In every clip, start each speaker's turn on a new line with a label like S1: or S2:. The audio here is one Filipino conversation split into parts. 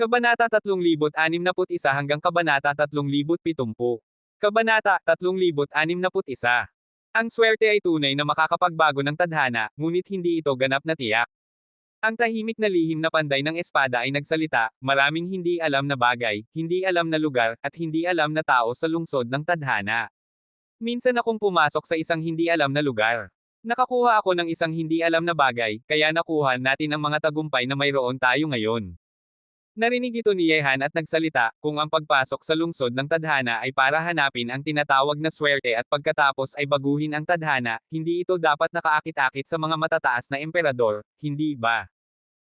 S1: Kabanata 3061 hanggang Kabanata 3070. Kabanata 3061. Ang swerte ay tunay na makakapagbago ng tadhana, ngunit hindi ito ganap na tiyak. Ang tahimik na lihim na panday ng espada ay nagsalita, maraming hindi alam na bagay, hindi alam na lugar, at hindi alam na tao sa lungsod ng tadhana. Minsan akong pumasok sa isang hindi alam na lugar. Nakakuha ako ng isang hindi alam na bagay, kaya nakuha natin ang mga tagumpay na mayroon tayo ngayon. Narinig ito ni Yehan at nagsalita, kung ang pagpasok sa lungsod ng tadhana ay para hanapin ang tinatawag na swerte at pagkatapos ay baguhin ang tadhana, hindi ito dapat nakaakit-akit sa mga matataas na emperador, hindi ba?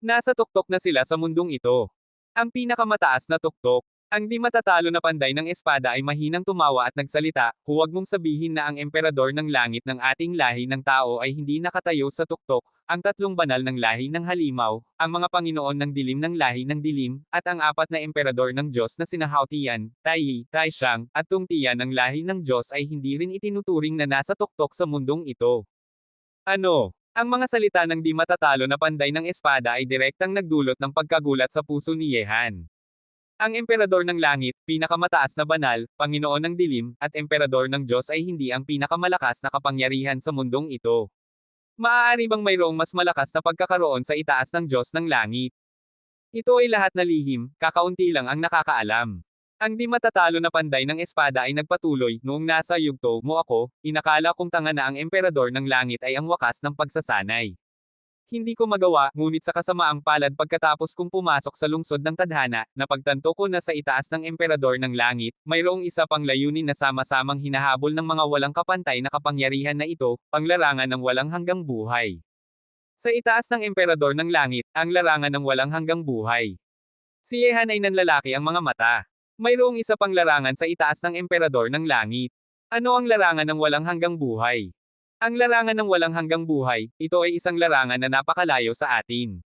S1: Nasa tuktok na sila sa mundong ito. Ang pinakamataas na tuktok. Ang di matatalo na panday ng espada ay mahinang tumawa at nagsalita, huwag mong sabihin na ang emperador ng langit ng ating lahi ng tao ay hindi nakatayo sa tuktok, ang tatlong banal ng lahi ng halimaw, ang mga panginoon ng dilim ng lahi ng dilim, at ang apat na emperador ng Diyos na sina Haotian, Taiyi, Taishang, at Tungtian ng lahi ng Diyos ay hindi rin itinuturing na nasa tuktok sa mundong ito. Ano? Ang mga salita ng di matatalo na panday ng espada ay direktang nagdulot ng pagkagulat sa puso ni Yehan. Ang emperador ng langit, pinakamataas na banal, Panginoon ng dilim, at emperador ng Diyos ay hindi ang pinakamalakas na kapangyarihan sa mundong ito. Maaari bang mayroong mas malakas na pagkakaroon sa itaas ng Diyos ng langit? Ito ay lahat na lihim, kakaunti lang ang nakakaalam. Ang di matatalo na panday ng espada ay nagpatuloy, noong nasa yugto mo ako, inakala kong tanga na ang emperador ng langit ay ang wakas ng pagsasanay. Hindi ko magawa, ngunit sa kasamaang palad pagkatapos kong pumasok sa lungsod ng tadhana, napagtanto ko na sa itaas ng emperador ng langit, mayroong isa pang layunin na sama-samang hinahabol ng mga walang kapantay na kapangyarihan na ito, panglarangan ng walang hanggang buhay. Sa itaas ng emperador ng langit, ang larangan ng walang hanggang buhay. Si Yehan ay nanlalaki ang mga mata. Mayroong isa pang larangan sa itaas ng emperador ng langit. Ano ang larangan ng walang hanggang buhay? Ang larangan ng walang hanggang buhay, ito ay isang larangan na napakalayo sa atin.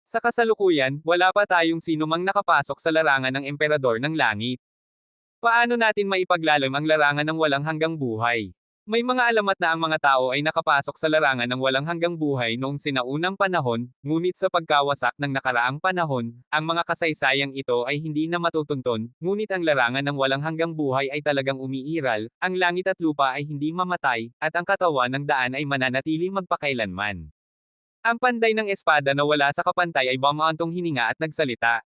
S1: Sa kasalukuyan, wala pa tayong sinumang nakapasok sa larangan ng emperador ng langit. Paano natin maipaglalim ang larangan ng walang hanggang buhay? May mga alamat na ang mga tao ay nakapasok sa larangan ng walang hanggang buhay noong sinaunang panahon, ngunit sa pagkawasak ng nakaraang panahon, ang mga kasaysayang ito ay hindi na matutunton, ngunit ang larangan ng walang hanggang buhay ay talagang umiiral, ang langit at lupa ay hindi mamatay, at ang katawan ng daan ay mananatiling magpakailanman. Ang panday ng espada na wala sa kapantay ay bumaantong hininga at nagsalita.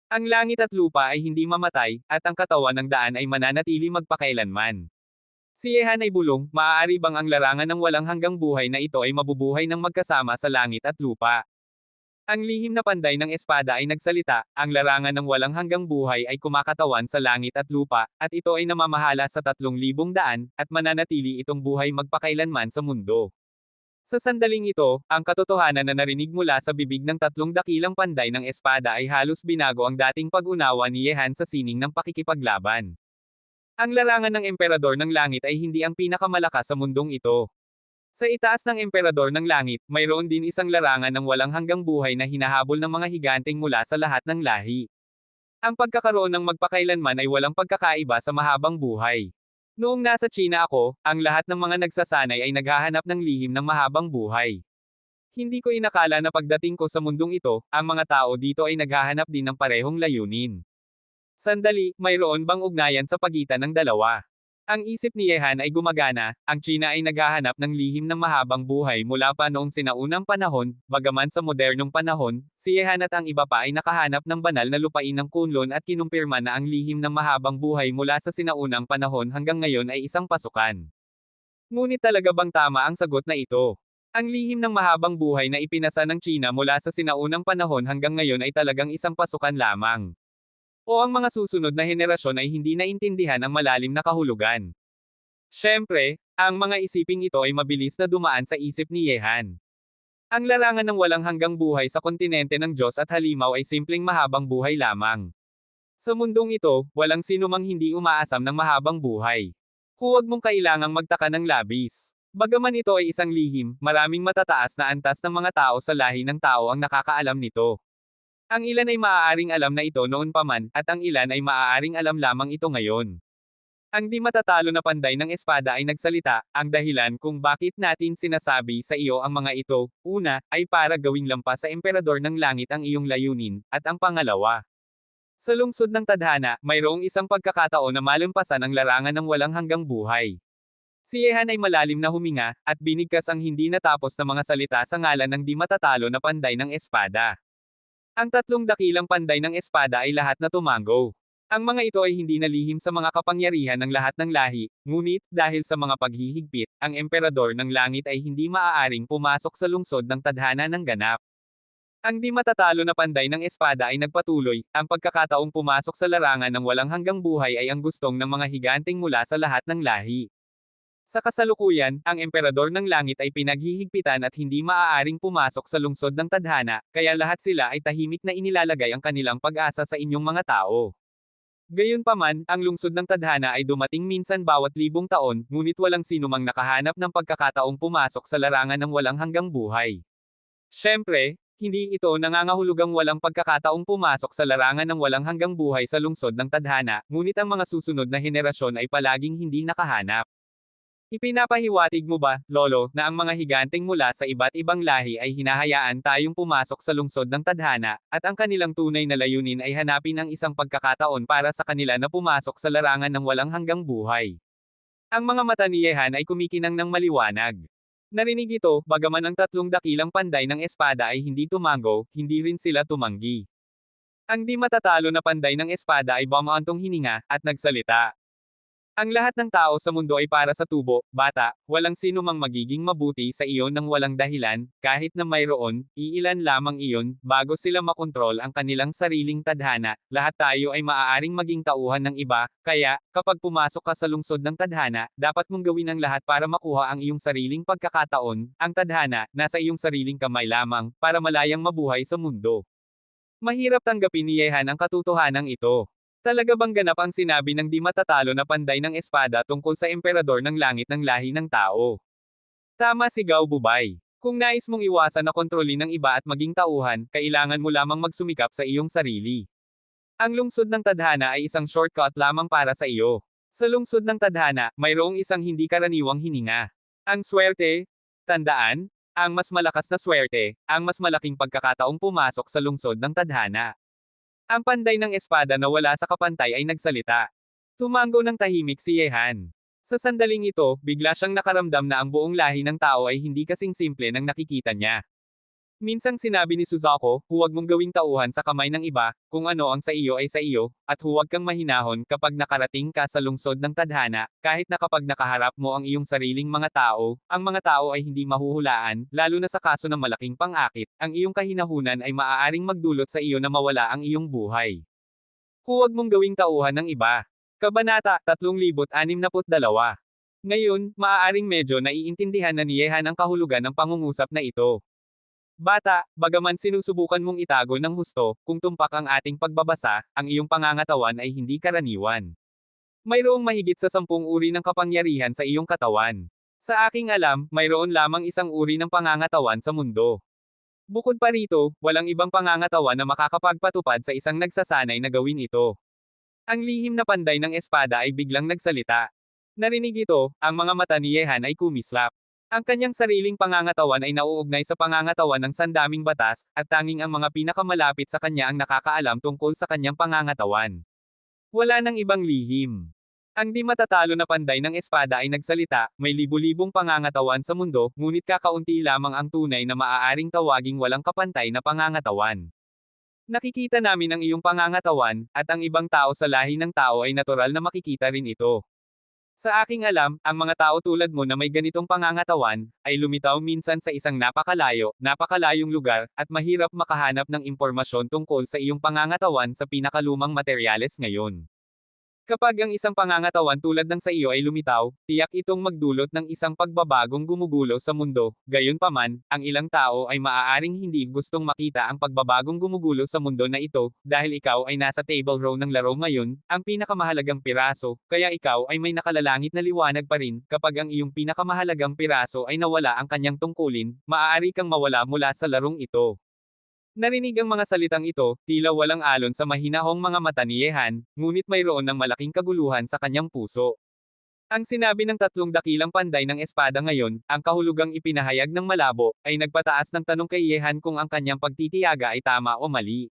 S1: Ang langit at lupa ay hindi mamatay, at ang katawan ng daan ay mananatiling magpakailanman. Si Yehan ay bulong, maaari bang ang larangan ng walang hanggang buhay na ito ay mabubuhay ng magkasama sa langit at lupa? Ang lihim na panday ng espada ay nagsalita, ang larangan ng walang hanggang buhay ay kumakatawan sa langit at lupa, at ito ay namamahala sa 3,000 daan, at mananatili itong buhay magpakailanman sa mundo. Sa sandaling ito, ang katotohanan na narinig mula sa bibig ng tatlong dakilang panday ng espada ay halos binago ang dating pag-unawa ni Yehan sa sining ng pakikipaglaban. Ang larangan ng emperador ng langit ay hindi ang pinakamalakas sa mundong ito. Sa itaas ng emperador ng langit, mayroon din isang larangan ng walang hanggang buhay na hinahabol ng mga higanteng mula sa lahat ng lahi. Ang pagkakaroon ng magpakailanman ay walang pagkakaiba sa mahabang buhay. Noong nasa China ako, ang lahat ng mga nagsasanay ay naghahanap ng lihim ng mahabang buhay. Hindi ko inakala na pagdating ko sa mundong ito, ang mga tao dito ay naghahanap din ng parehong layunin. Sandali, mayroon bang ugnayan sa pagitan ng dalawa? Ang isip ni Yehan ay gumagana, ang China ay naghahanap ng lihim ng mahabang buhay mula pa noong sinaunang panahon, bagaman sa modernong panahon, si Yehan at ang iba pa ay nakahanap ng banal na lupain ng Kunlun at kinumpirma na ang lihim ng mahabang buhay mula sa sinaunang panahon hanggang ngayon ay isang pasukan. Ngunit talaga bang tama ang sagot na ito? Ang lihim ng mahabang buhay na ipinasa ng China mula sa sinaunang panahon hanggang ngayon ay talagang isang pasukan lamang. O ang mga susunod na henerasyon ay hindi naintindihan ang malalim na kahulugan. Siyempre, ang mga isiping ito ay mabilis na dumaan sa isip ni Yehan. Ang larangan ng walang hanggang buhay sa kontinente ng Diyos at halimaw ay simpleng mahabang buhay lamang. Sa mundong ito, walang sinumang hindi umaasam ng mahabang buhay. Huwag mong kailangang magtaka ng labis. Bagaman ito ay isang lihim, maraming matataas na antas ng mga tao sa lahi ng tao ang nakakaalam nito. Ang ilan ay maaaring alam na ito noon pa man, at ang ilan ay maaaring alam lamang ito ngayon. Ang di matatalo na panday ng espada ay nagsalita, ang dahilan kung bakit natin sinasabi sa iyo ang mga ito, una, ay para gawing lampas sa emperador ng langit ang iyong layunin, at ang pangalawa, Sa lungsod ng tadhana, mayroong isang pagkakataon na malampasan ang larangan ng walang hanggang buhay. Si Yehan ay malalim na huminga, at binigkas ang hindi natapos na mga salita sa ngalan ng di matatalo na panday ng espada. Ang tatlong dakilang panday ng espada ay lahat na tumango. Ang mga ito ay hindi nalihim sa mga kapangyarihan ng lahat ng lahi, ngunit, dahil sa mga paghihigpit, ang emperador ng langit ay hindi maaaring pumasok sa lungsod ng tadhana ng ganap. Ang di matatalo na panday ng espada ay nagpatuloy, ang pagkakataong pumasok sa larangan ng walang hanggang buhay ay ang gustong ng mga higanteng mula sa lahat ng lahi. Sa kasalukuyan, ang emperador ng langit ay pinaghihigpitan at hindi maaaring pumasok sa lungsod ng tadhana, kaya lahat sila ay tahimik na inilalagay ang kanilang pag-asa sa inyong mga tao. Gayunpaman, ang lungsod ng tadhana ay dumating minsan bawat 1,000 taon, ngunit walang sinumang nakahanap ng pagkakataong pumasok sa larangan ng walang hanggang buhay. Siyempre, hindi ito nangangahulugang walang pagkakataong pumasok sa larangan ng walang hanggang buhay sa lungsod ng tadhana, ngunit ang mga susunod na henerasyon ay palaging hindi nakahanap. Ipinapahiwatig mo ba, Lolo, na ang mga higanteng mula sa iba't ibang lahi ay hinahayaan tayong pumasok sa lungsod ng tadhana, at ang kanilang tunay na layunin ay hanapin ang isang pagkakataon para sa kanila na pumasok sa larangan ng walang hanggang buhay? Ang mga mata ni Yehan ay kumikinang ng maliwanag. Narinig ito, bagaman ang tatlong dakilang panday ng espada ay hindi tumango, hindi rin sila tumanggi. Ang di matatalo na panday ng espada ay bumaantong hininga, at nagsalita. Ang lahat ng tao sa mundo ay para sa tubo, bata, walang sino mang magiging mabuti sa iyon ng walang dahilan, kahit na mayroon, iilan lamang iyon, bago sila makontrol ang kanilang sariling tadhana, lahat tayo ay maaaring maging tauhan ng iba, kaya, kapag pumasok ka sa lungsod ng tadhana, dapat mong gawin ang lahat para makuha ang iyong sariling pagkakataon, ang tadhana, nasa iyong sariling kamay lamang, para malayang mabuhay sa mundo. Mahirap tanggapin ni Yehan ang katotohanan ito. Talaga bang ganap ang sinabi ng di matatalo na panday ng espada tungkol sa emperador ng langit ng lahi ng tao? Tama si Gao Bubay. Kung nais mong iwasan na kontrolin ng iba at maging tauhan, kailangan mo lamang magsumikap sa iyong sarili. Ang lungsod ng tadhana ay isang shortcut lamang para sa iyo. Sa lungsod ng tadhana, mayroong isang hindi karaniwang hininga. Ang swerte, tandaan, ang mas malakas na swerte, ang mas malaking pagkakataong pumasok sa lungsod ng tadhana. Ang panday ng espada na wala sa kapantay ay nagsalita. Tumango ng tahimik si Yehan. Sa sandaling ito, bigla siyang nakaramdam na ang buong lahi ng tao ay hindi kasing simple ng nakikita niya. Minsang sinabi ni Suzaku, huwag mong gawing tauhan sa kamay ng iba, kung ano ang sa iyo ay sa iyo, at huwag kang mahinahon kapag nakarating ka sa lungsod ng tadhana, kahit na kapag nakaharap mo ang iyong sariling mga tao, ang mga tao ay hindi mahuhulaan, lalo na sa kaso ng malaking pang-akit, ang iyong kahinahunan ay maaaring magdulot sa iyo na mawala ang iyong buhay. Huwag mong gawing tauhan ng iba. Kabanata 362. Ngayon, maaaring medyo naiintindihan na ni Yehan ang kahulugan ng pangungusap na ito. Bata, bagaman sinusubukan mong itago ng husto, kung tumpak ang ating pagbabasa, ang iyong pangangatawan ay hindi karaniwan. Mayroong mahigit sa 10 uri ng kapangyarihan sa iyong katawan. Sa aking alam, mayroon lamang isang uri ng pangangatawan sa mundo. Bukod pa rito, walang ibang pangangatawan na makakapagpatupad sa isang nagsasanay na gawin ito. Ang lihim na panday ng espada ay biglang nagsalita. Narinig ito, ang mga mata ni Yehan ay kumislap. Ang kanyang sariling pangangatawan ay nauugnay sa pangangatawan ng sandaming batas, at tanging ang mga pinakamalapit sa kanya ang nakakaalam tungkol sa kanyang pangangatawan. Wala nang ibang lihim. Ang di matatalo na panday ng espada ay nagsalita, may libu-libong pangangatawan sa mundo, ngunit kakaunti lamang ang tunay na maaaring tawaging walang kapantay na pangangatawan. Nakikita namin ang iyong pangangatawan, at ang ibang tao sa lahi ng tao ay natural na makikita rin ito. Sa aking alam, ang mga tao tulad mo na may ganitong pangangatawan, ay lumitaw minsan sa isang napakalayong lugar, at mahirap makahanap ng impormasyon tungkol sa iyong pangangatawan sa pinakalumang materyales ngayon. Kapag ang isang pangangatawan tulad ng sa iyo ay lumitaw, tiyak itong magdulot ng isang pagbabagong gumugulo sa mundo. Gayunpaman, ang ilang tao ay maaaring hindi gustong makita ang pagbabagong gumugulo sa mundo na ito, dahil ikaw ay nasa table row ng laro ngayon, ang pinakamahalagang piraso, kaya ikaw ay may nakalalangit na liwanag pa rin. Kapag ang iyong pinakamahalagang piraso ay nawala ang kanyang tungkulin, maaari kang mawala mula sa larong ito. Narinig ang mga salitang ito, tila walang alon sa mahinahong mga mata ni Yehan, ngunit mayroon ng malaking kaguluhan sa kanyang puso. Ang sinabi ng tatlong dakilang panday ng espada ngayon, ang kahulugang ipinahayag ng malabo, ay nagpataas ng tanong kay Yehan kung ang kanyang pagtitiyaga ay tama o mali.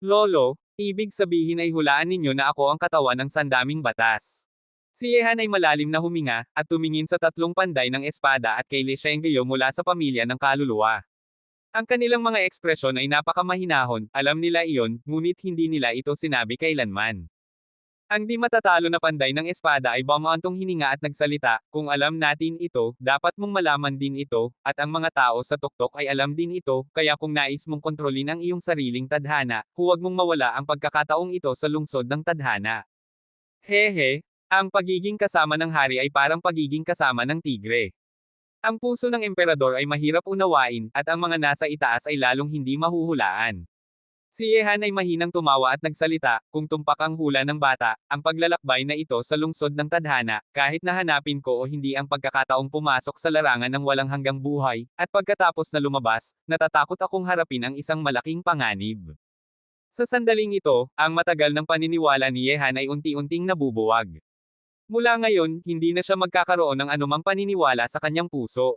S1: Lolo, Ibig sabihin ay hulaan ninyo na ako ang katawan ng sandaming batas. Si Yehan ay malalim na huminga, at tumingin sa tatlong panday ng espada at kay Li Shengyo mula sa pamilya ng kaluluwa. Ang kanilang mga ekspresyon ay napakamahinahon, alam nila iyon, ngunit hindi nila ito sinabi kailanman. Ang di matatalo na panday ng espada ay bumaantong hininga at nagsalita, kung alam natin ito, dapat mong malaman din ito, at ang mga tao sa tuktok ay alam din ito, kaya kung nais mong kontrolin ang iyong sariling tadhana, huwag mong mawala ang pagkakataong ito sa lungsod ng tadhana. Hehe, ang pagiging kasama ng hari ay parang pagiging kasama ng tigre. Ang puso ng emperador ay mahirap unawain, at ang mga nasa itaas ay lalong hindi mahuhulaan. Si Yehan ay mahinang tumawa at nagsalita, kung tumpak ang hula ng bata, ang paglalakbay na ito sa lungsod ng tadhana, kahit nahanapin ko o hindi ang pagkakataong pumasok sa larangan ng walang hanggang buhay, at pagkatapos na lumabas, natatakot akong harapin ang isang malaking panganib. Sa sandaling ito, ang matagal ng paniniwala ni Yehan ay unti-unting nabubuwag. Mula ngayon, hindi na siya magkakaroon ng anumang paniniwala sa kanyang puso.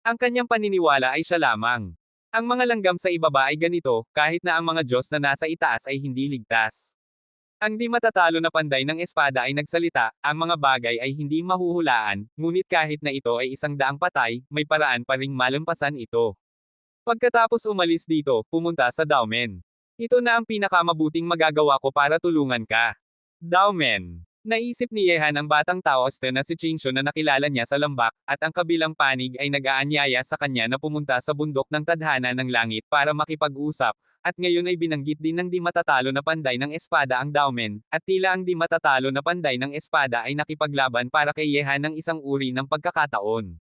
S1: Ang kanyang paniniwala ay siya lamang. Ang mga langgam sa ibaba ay ganito, kahit na ang mga Diyos na nasa itaas ay hindi ligtas. Ang di matatalo na panday ng espada ay nagsalita, ang mga bagay ay hindi mahuhulaan, ngunit kahit na ito ay 100 patay, may paraan pa ring malampasan ito. Pagkatapos umalis dito, pumunta sa Daomen. Ito na ang pinakamabuting magagawa ko para tulungan ka. Daomen. Naisip ni Yehan ang batang Taoiste na si Qingshu na nakilala niya sa lambak, at ang kabilang panig ay nag-aanyaya sa kanya na pumunta sa bundok ng tadhana ng langit para makipag-usap, at ngayon ay binanggit din ng di matatalo na panday ng espada ang Daomen, at tila ang di matatalo na panday ng espada ay nakipaglaban para kay Yehan ng isang uri ng pagkakataon.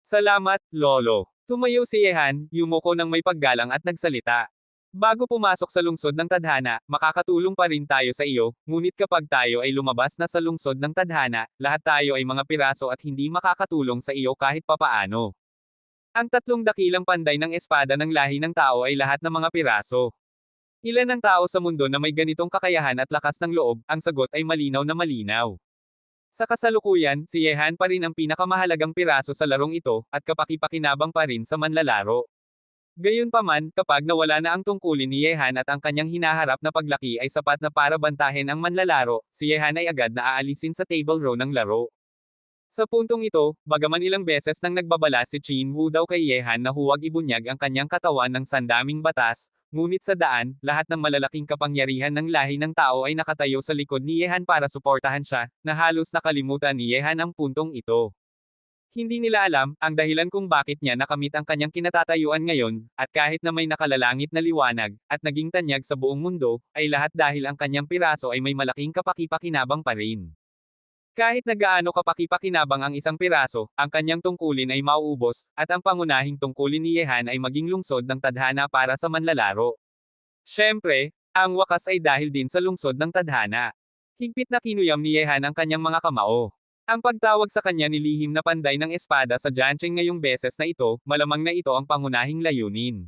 S1: Salamat, Lolo. Tumayo si Yehan, yumuko ng may paggalang at nagsalita. Bago pumasok sa lungsod ng tadhana, makakatulong pa rin tayo sa iyo, ngunit kapag tayo ay lumabas na sa lungsod ng tadhana, lahat tayo ay mga piraso at hindi makakatulong sa iyo kahit papaano. Ang tatlong dakilang panday ng espada ng lahi ng tao ay lahat ng mga piraso. Ilan ang tao sa mundo na may ganitong kakayahan at lakas ng loob? Ang sagot ay malinaw na malinaw. Sa kasalukuyan, si Yehan pa rin ang pinakamahalagang piraso sa larong ito, at kapaki-pakinabang pa rin sa manlalaro. Gayunpaman, kapag nawala na ang tungkulin ni Yehan at ang kanyang hinaharap na paglaki ay sapat na para bantahin ang manlalaro, si Yehan ay agad na aalisin sa table row ng laro. Sa puntong ito, bagaman ilang beses nang nagbabala si Qin Wu daw kay Yehan na huwag ibunyag ang kanyang katawan ng sandaming batas, ngunit sa daan, lahat ng malalaking kapangyarihan ng lahi ng tao ay nakatayo sa likod ni Yehan para suportahan siya, na halos nakalimutan ni Yehan ang puntong ito. Hindi nila alam, ang dahilan kung bakit niya nakamit ang kanyang kinatatayuan ngayon, at kahit na may nakalalangit na liwanag, at naging tanyag sa buong mundo, ay lahat dahil ang kanyang piraso ay may malaking kapaki-pakinabang pa rin. Kahit na gaano kapaki-pakinabang ang isang piraso, ang kanyang tungkulin ay mauubos, at ang pangunahing tungkulin ni Yehan ay maging lungsod ng tadhana para sa manlalaro. Siyempre, ang wakas ay dahil din sa lungsod ng tadhana. Higpit na kinuyam ni Yehan ang kanyang mga kamao. Ang pagtawag sa kanya ni lihim na panday ng espada sa Jianqing ngayong beses na ito, malamang na ito ang pangunahing layunin.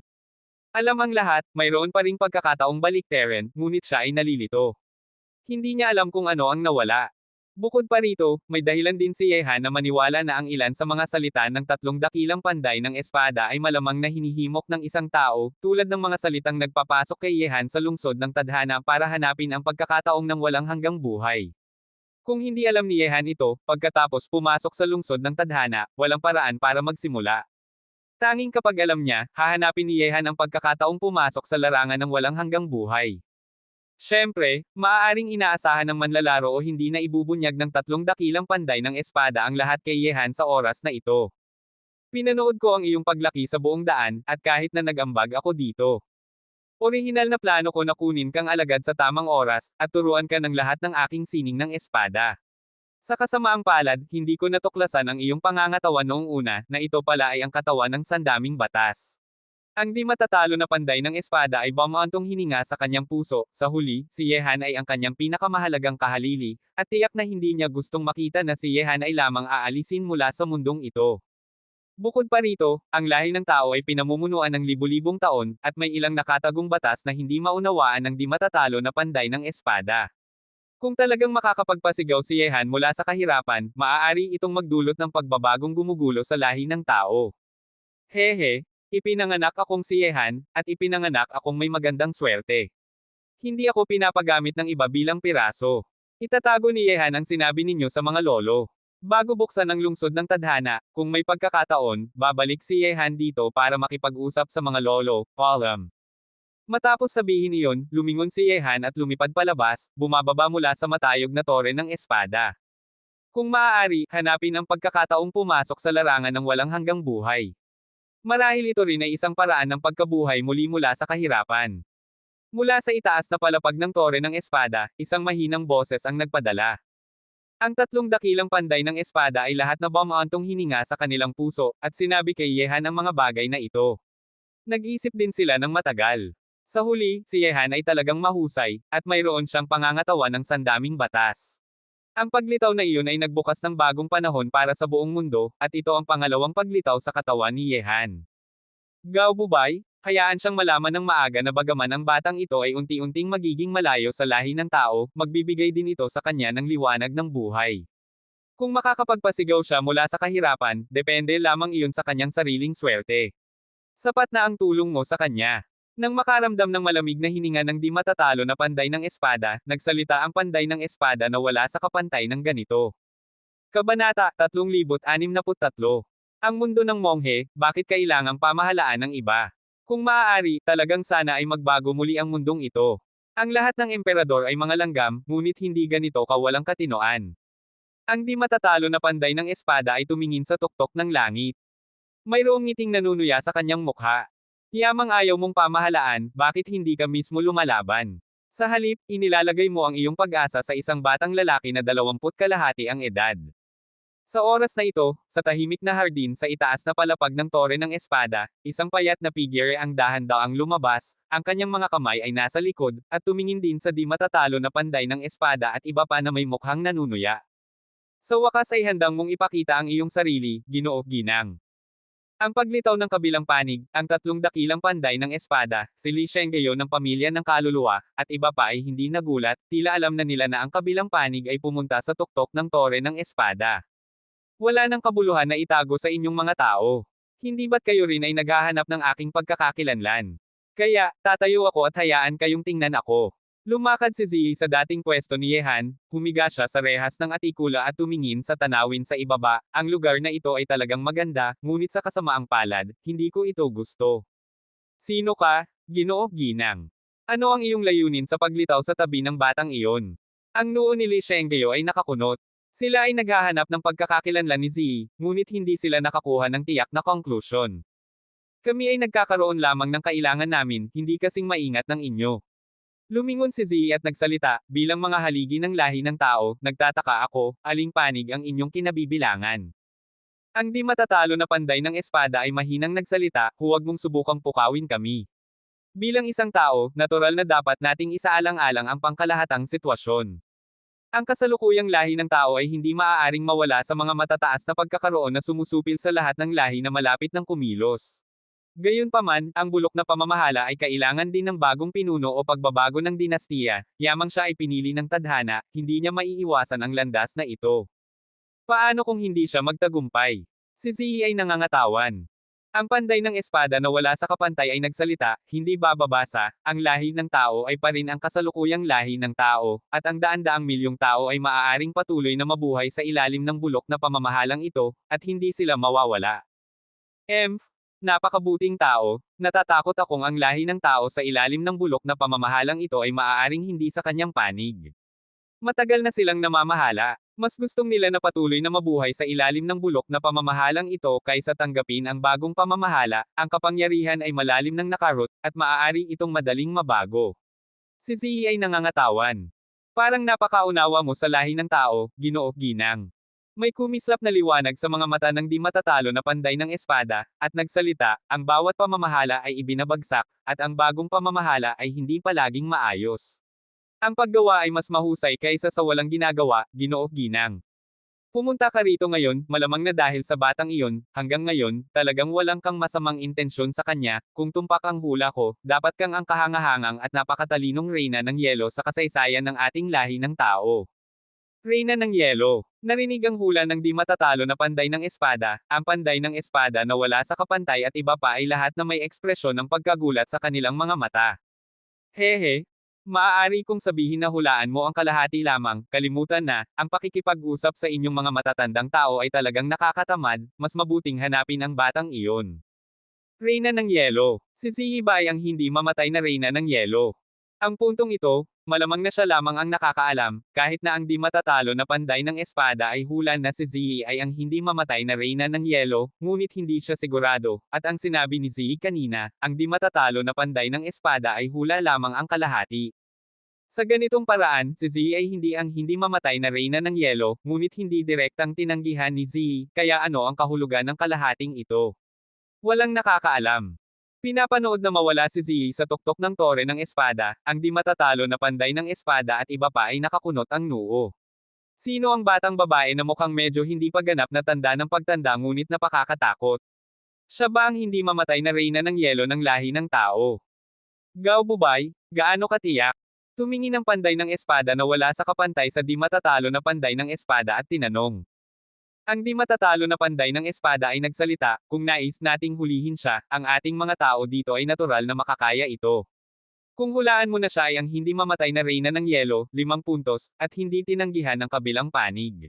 S1: Alam ang lahat, mayroon pa ring pagkakataong baliktarin, ngunit siya ay nalilito. Hindi niya alam kung ano ang nawala. Bukod pa rito, may dahilan din si Yehan na maniwala na ang ilan sa mga salita ng tatlong dakilang panday ng espada ay malamang na hinihimok ng isang tao, tulad ng mga salitang nagpapasok kay Yehan sa lungsod ng tadhana para hanapin ang pagkakataong ng walang hanggang buhay. Kung hindi alam ni Yehan ito, pagkatapos pumasok sa lungsod ng tadhana, walang paraan para magsimula. Tanging kapag alam niya, hahanapin ni Yehan ang pagkakataong pumasok sa larangan ng walang hanggang buhay. Siyempre, maaaring inaasahan ng manlalaro o hindi na ibubunyag ng tatlong dakilang panday ng espada ang lahat kay Yehan sa oras na ito. Pinanood ko ang iyong paglaki sa buong daan, at kahit na nag-ambag ako dito. Orihinal na plano ko na kunin kang alagad sa tamang oras, at turuan ka ng lahat ng aking sining ng espada. Sa kasamaang palad, hindi ko natuklasan ang iyong pangangatawan noong una, na ito pala ay ang katawan ng sandaming batas. Ang di matatalo na panday ng espada ay bumaantong hininga sa kanyang puso, sa huli, si Yehan ay ang kanyang pinakamahalagang kahalili, at tiyak na hindi niya gustong makita na si Yehan ay lamang aalisin mula sa mundong ito. Bukod pa rito, ang lahi ng tao ay pinamumunuan ng libu-libong taon, at may ilang nakatagong batas na hindi maunawaan ng di matatalo na panday ng espada. Kung talagang makakapagpasigaw si Yehan mula sa kahirapan, maaari itong magdulot ng pagbabagong gumugulo sa lahi ng tao. Hehe, ipinanganak akong si Yehan, at ipinanganak akong may magandang swerte. Hindi ako pinapagamit ng iba bilang piraso. Itatago ni Yehan ang sinabi ninyo sa mga lolo. Bago buksan ang lungsod ng tadhana, kung may pagkakataon, babalik si Yehan dito para makipag-usap sa mga lolo, Palam. Matapos sabihin iyon, lumingon si Yehan at lumipad palabas, bumababa mula sa matayog na tore ng espada. Kung maaari, hanapin ang pagkakataong pumasok sa larangan ng walang hanggang buhay. Marahil ito rin ay isang paraan ng pagkabuhay muli mula sa kahirapan. Mula sa itaas na palapag ng tore ng espada, isang mahinang boses ang nagpadala. Ang tatlong dakilang panday ng espada ay lahat na bumaantong hininga sa kanilang puso, at sinabi kay Yehan ang mga bagay na ito. Nag-isip din sila ng matagal. Sa huli, si Yehan ay talagang mahusay, at mayroon siyang pangangatawan ng sandaming batas. Ang paglitaw na iyon ay nagbukas ng bagong panahon para sa buong mundo, at ito ang pangalawang paglitaw sa katawan ni Yehan. Gao Bubay, hayaan siyang malaman ng maaga na bagaman ang batang ito ay unti-unting magiging malayo sa lahi ng tao, magbibigay din ito sa kanya ng liwanag ng buhay. Kung makakapagpasigaw siya mula sa kahirapan, depende lamang iyon sa kanyang sariling swerte. Sapat na ang tulong mo sa kanya. Nang makaramdam ng malamig na hininga ng di matatalo na panday ng espada, nagsalita ang panday ng espada na wala sa kapantay ng ganito. Kabanata 3063. Ang mundo ng monghe, bakit kailangang pamahalaan ng iba? Kung maaari, talagang sana ay magbago muli ang mundong ito. Ang lahat ng emperador ay mga langgam, ngunit hindi ganito kawalang katinoan. Ang di matatalo na panday ng espada ay tumingin sa tuktok ng langit. Mayroong ngiting nanunuya sa kanyang mukha. Yamang ayaw mong pamahalaan, bakit hindi ka mismo lumalaban? Sa halip, inilalagay mo ang iyong pag-asa sa isang batang lalaki na 20 kalahati ang edad. Sa oras na ito, sa tahimik na hardin sa itaas na palapag ng tore ng espada, isang payat na figure ang dahan-daang lumabas, ang kanyang mga kamay ay nasa likod, at tumingin din sa di matatalo na panday ng espada at iba pa na may mukhang nanunuya. Sa wakas ay handang mong ipakita ang iyong sarili, Ginoo Ginang. Ang paglitaw ng kabilang panig, ang tatlong dakilang panday ng espada, si Li Shenggeyo ng pamilya ng kaluluwa, at iba pa ay hindi nagulat, tila alam na nila na ang kabilang panig ay pumunta sa tuktok ng tore ng espada. Wala nang kabuluhan na itago sa inyong mga tao. Hindi ba't kayo rin ay naghahanap ng aking pagkakakilanlan? Kaya, tatayo ako at hayaan kayong tingnan ako. Lumakad si Ziyi sa dating pwesto ni Yehan, humiga siya sa rehas ng atikula at tumingin sa tanawin sa ibaba. Ang lugar na ito ay talagang maganda, ngunit sa kasamaang palad, hindi ko ito gusto. Sino ka, Ginoo Ginang? Ano ang iyong layunin sa paglitaw sa tabi ng batang iyon? Ang noo ni Li Shenggeyo ay nakakunot. Sila ay naghahanap ng pagkakakilanlan ni Ziyi, ngunit hindi sila nakakuha ng tiyak na conclusion. Kami ay nagkakaroon lamang ng kailangan namin, hindi kasing maingat ng inyo. Lumingon si Ziyi at nagsalita, bilang mga haligi ng lahi ng tao, nagtataka ako, aling panig ang inyong kinabibilangan. Ang di matatalo na panday ng espada ay mahinang nagsalita, huwag mong subukang pukawin kami. Bilang isang tao, natural na dapat nating isaalang-alang ang pangkalahatang sitwasyon. Ang kasalukuyang lahi ng tao ay hindi maaaring mawala sa mga matataas na pagkakaroon na sumusupil sa lahat ng lahi na malapit ng kumilos. Gayunpaman, ang bulok na pamamahala ay kailangan din ng bagong pinuno o pagbabago ng dinastiya, yamang siya ay pinili ng tadhana, hindi niya maiiwasan ang landas na ito. Paano kung hindi siya magtagumpay? Si Ziyi ay nangangatawan. Ang panday ng espada na wala sa kapantay ay nagsalita, hindi bababasa, ang lahi ng tao ay pa rin ang kasalukuyang lahi ng tao, at ang daan-daang milyong tao ay maaaring patuloy na mabuhay sa ilalim ng bulok na pamamahalang ito, at hindi sila mawawala. Napakabuting tao, natatakot akong ang lahi ng tao sa ilalim ng bulok na pamamahalang ito ay maaaring hindi sa kanyang panig. Matagal na silang namamahala. Mas gustong nila na patuloy na mabuhay sa ilalim ng bulok na pamamahalang ito kaysa tanggapin ang bagong pamamahala, ang kapangyarihan ay malalim ng nakarot, at maaari itong madaling mabago. Si Ziyi ay nangangatawan. Parang napakaunawa mo sa lahi ng tao, Ginoo Ginang. May kumislap na liwanag sa mga mata ng di matatalo na panday ng espada, at nagsalita, ang bawat pamamahala ay ibinabagsak, at ang bagong pamamahala ay hindi palaging maayos. Ang paggawa ay mas mahusay kaysa sa walang ginagawa, Ginoo Ginang. Pumunta ka rito ngayon, malamang na dahil sa batang iyon, hanggang ngayon, talagang walang kang masamang intensyon sa kanya, kung tumpak ang hula ko, dapat kang ang kahangahangang at napakatalinong reyna ng yelo sa kasaysayan ng ating lahi ng tao. Reyna ng yelo. Narinig ang hula ng di matatalo na panday ng espada, ang panday ng espada na wala sa kapantay at iba pa ay lahat na may ekspresyon ng pagkagulat sa kanilang mga mata. Hehe. Maaari kong sabihin na hulaan mo ang kalahati lamang, kalimutan na, ang pakikipag-usap sa inyong mga matatandang tao ay talagang nakakatamad, mas mabuting hanapin ang batang iyon. Reyna ng Yelo. Si Ziyi ba ay ang hindi mamatay na Reyna ng Yelo? Ang puntong ito, malamang na siya lamang ang nakakaalam, kahit na ang di matatalo na panday ng espada ay hula na si Ziyi ay ang hindi mamatay na Reyna ng Yelo, ngunit hindi siya sigurado, at ang sinabi ni Ziyi kanina, ang di matatalo na panday ng espada ay hula lamang ang kalahati. Sa ganitong paraan, si Ziyi ay hindi ang hindi mamatay na Reyna ng Yelo, ngunit hindi direktang tinanggihan ni Ziyi, kaya ano ang kahulugan ng kalahating ito? Walang nakakaalam. Pinapanood na mawala si Ziyi sa tuktok ng tore ng espada, ang di matatalo na panday ng espada at iba pa ay nakakunot ang noo. Sino ang batang babae na mukhang medyo hindi pa ganap na tanda ng pagtanda ngunit napakakatakot? Siya ba ang hindi mamatay na Reyna ng Yelo ng lahi ng tao? Gao Bubay, gaano katiyak? Tumingin ang panday ng espada na wala sa kapantay sa di matatalo na panday ng espada at tinanong. Ang di matatalo na panday ng espada ay nagsalita, kung nais nating hulihin siya, ang ating mga tao dito ay natural na makakaya ito. Kung hulaan mo na siya ay ang hindi mamatay na Reyna ng Yelo, 5 puntos, at hindi tinanggihan ng kabilang panig.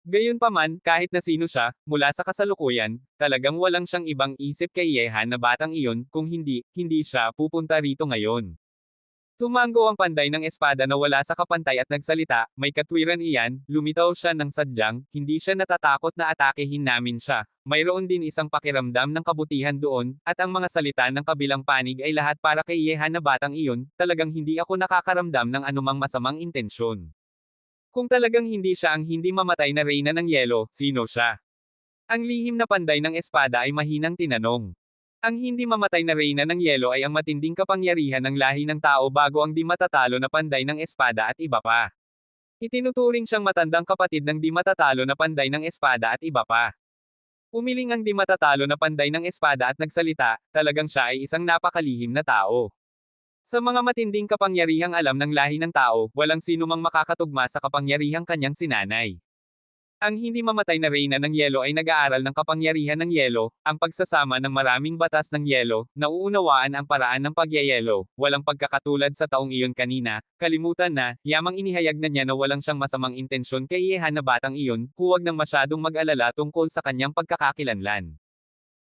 S1: Gayunpaman, kahit na sino siya, mula sa kasalukuyan, talagang walang siyang ibang isip kay Yehan na batang iyon, kung hindi siya pupunta rito ngayon. Tumango ang panday ng espada na wala sa kapantay at nagsalita, may katwiran iyan, lumitaw siya ng sadyang, hindi siya natatakot na atakehin namin siya, mayroon din isang pakiramdam ng kabutihan doon, at ang mga salita ng kabilang panig ay lahat para kay Yehan na batang iyon, talagang hindi ako nakakaramdam ng anumang masamang intensyon. Kung talagang hindi siya ang hindi mamatay na Reyna ng Yelo, sino siya? Ang lihim na panday ng espada ay mahinang tinanong. Ang hindi mamatay na Reyna ng Yelo ay ang matinding kapangyarihan ng lahi ng tao bago ang di matatalo na panday ng espada at iba pa. Itinuturing siyang matandang kapatid ng di matatalo na panday ng espada at iba pa. Umiling ang di matatalo na panday ng espada at nagsalita, talagang siya ay isang napakalihim na tao. Sa mga matinding kapangyarihang alam ng lahi ng tao, walang sino mang makakatugma sa kapangyarihang kanyang sinanay. Ang hindi mamatay na Reyna ng Yelo ay nag-aaral ng kapangyarihan ng Yelo, ang pagsasama ng maraming batas ng Yelo, nauunawaan ang paraan ng pagyayelo, walang pagkakatulad sa taong iyon kanina, kalimutan na, yamang inihayag na niya na walang siyang masamang intensyon kay Yehan na batang iyon, huwag nang masyadong mag-alala tungkol sa kanyang pagkakakilanlan.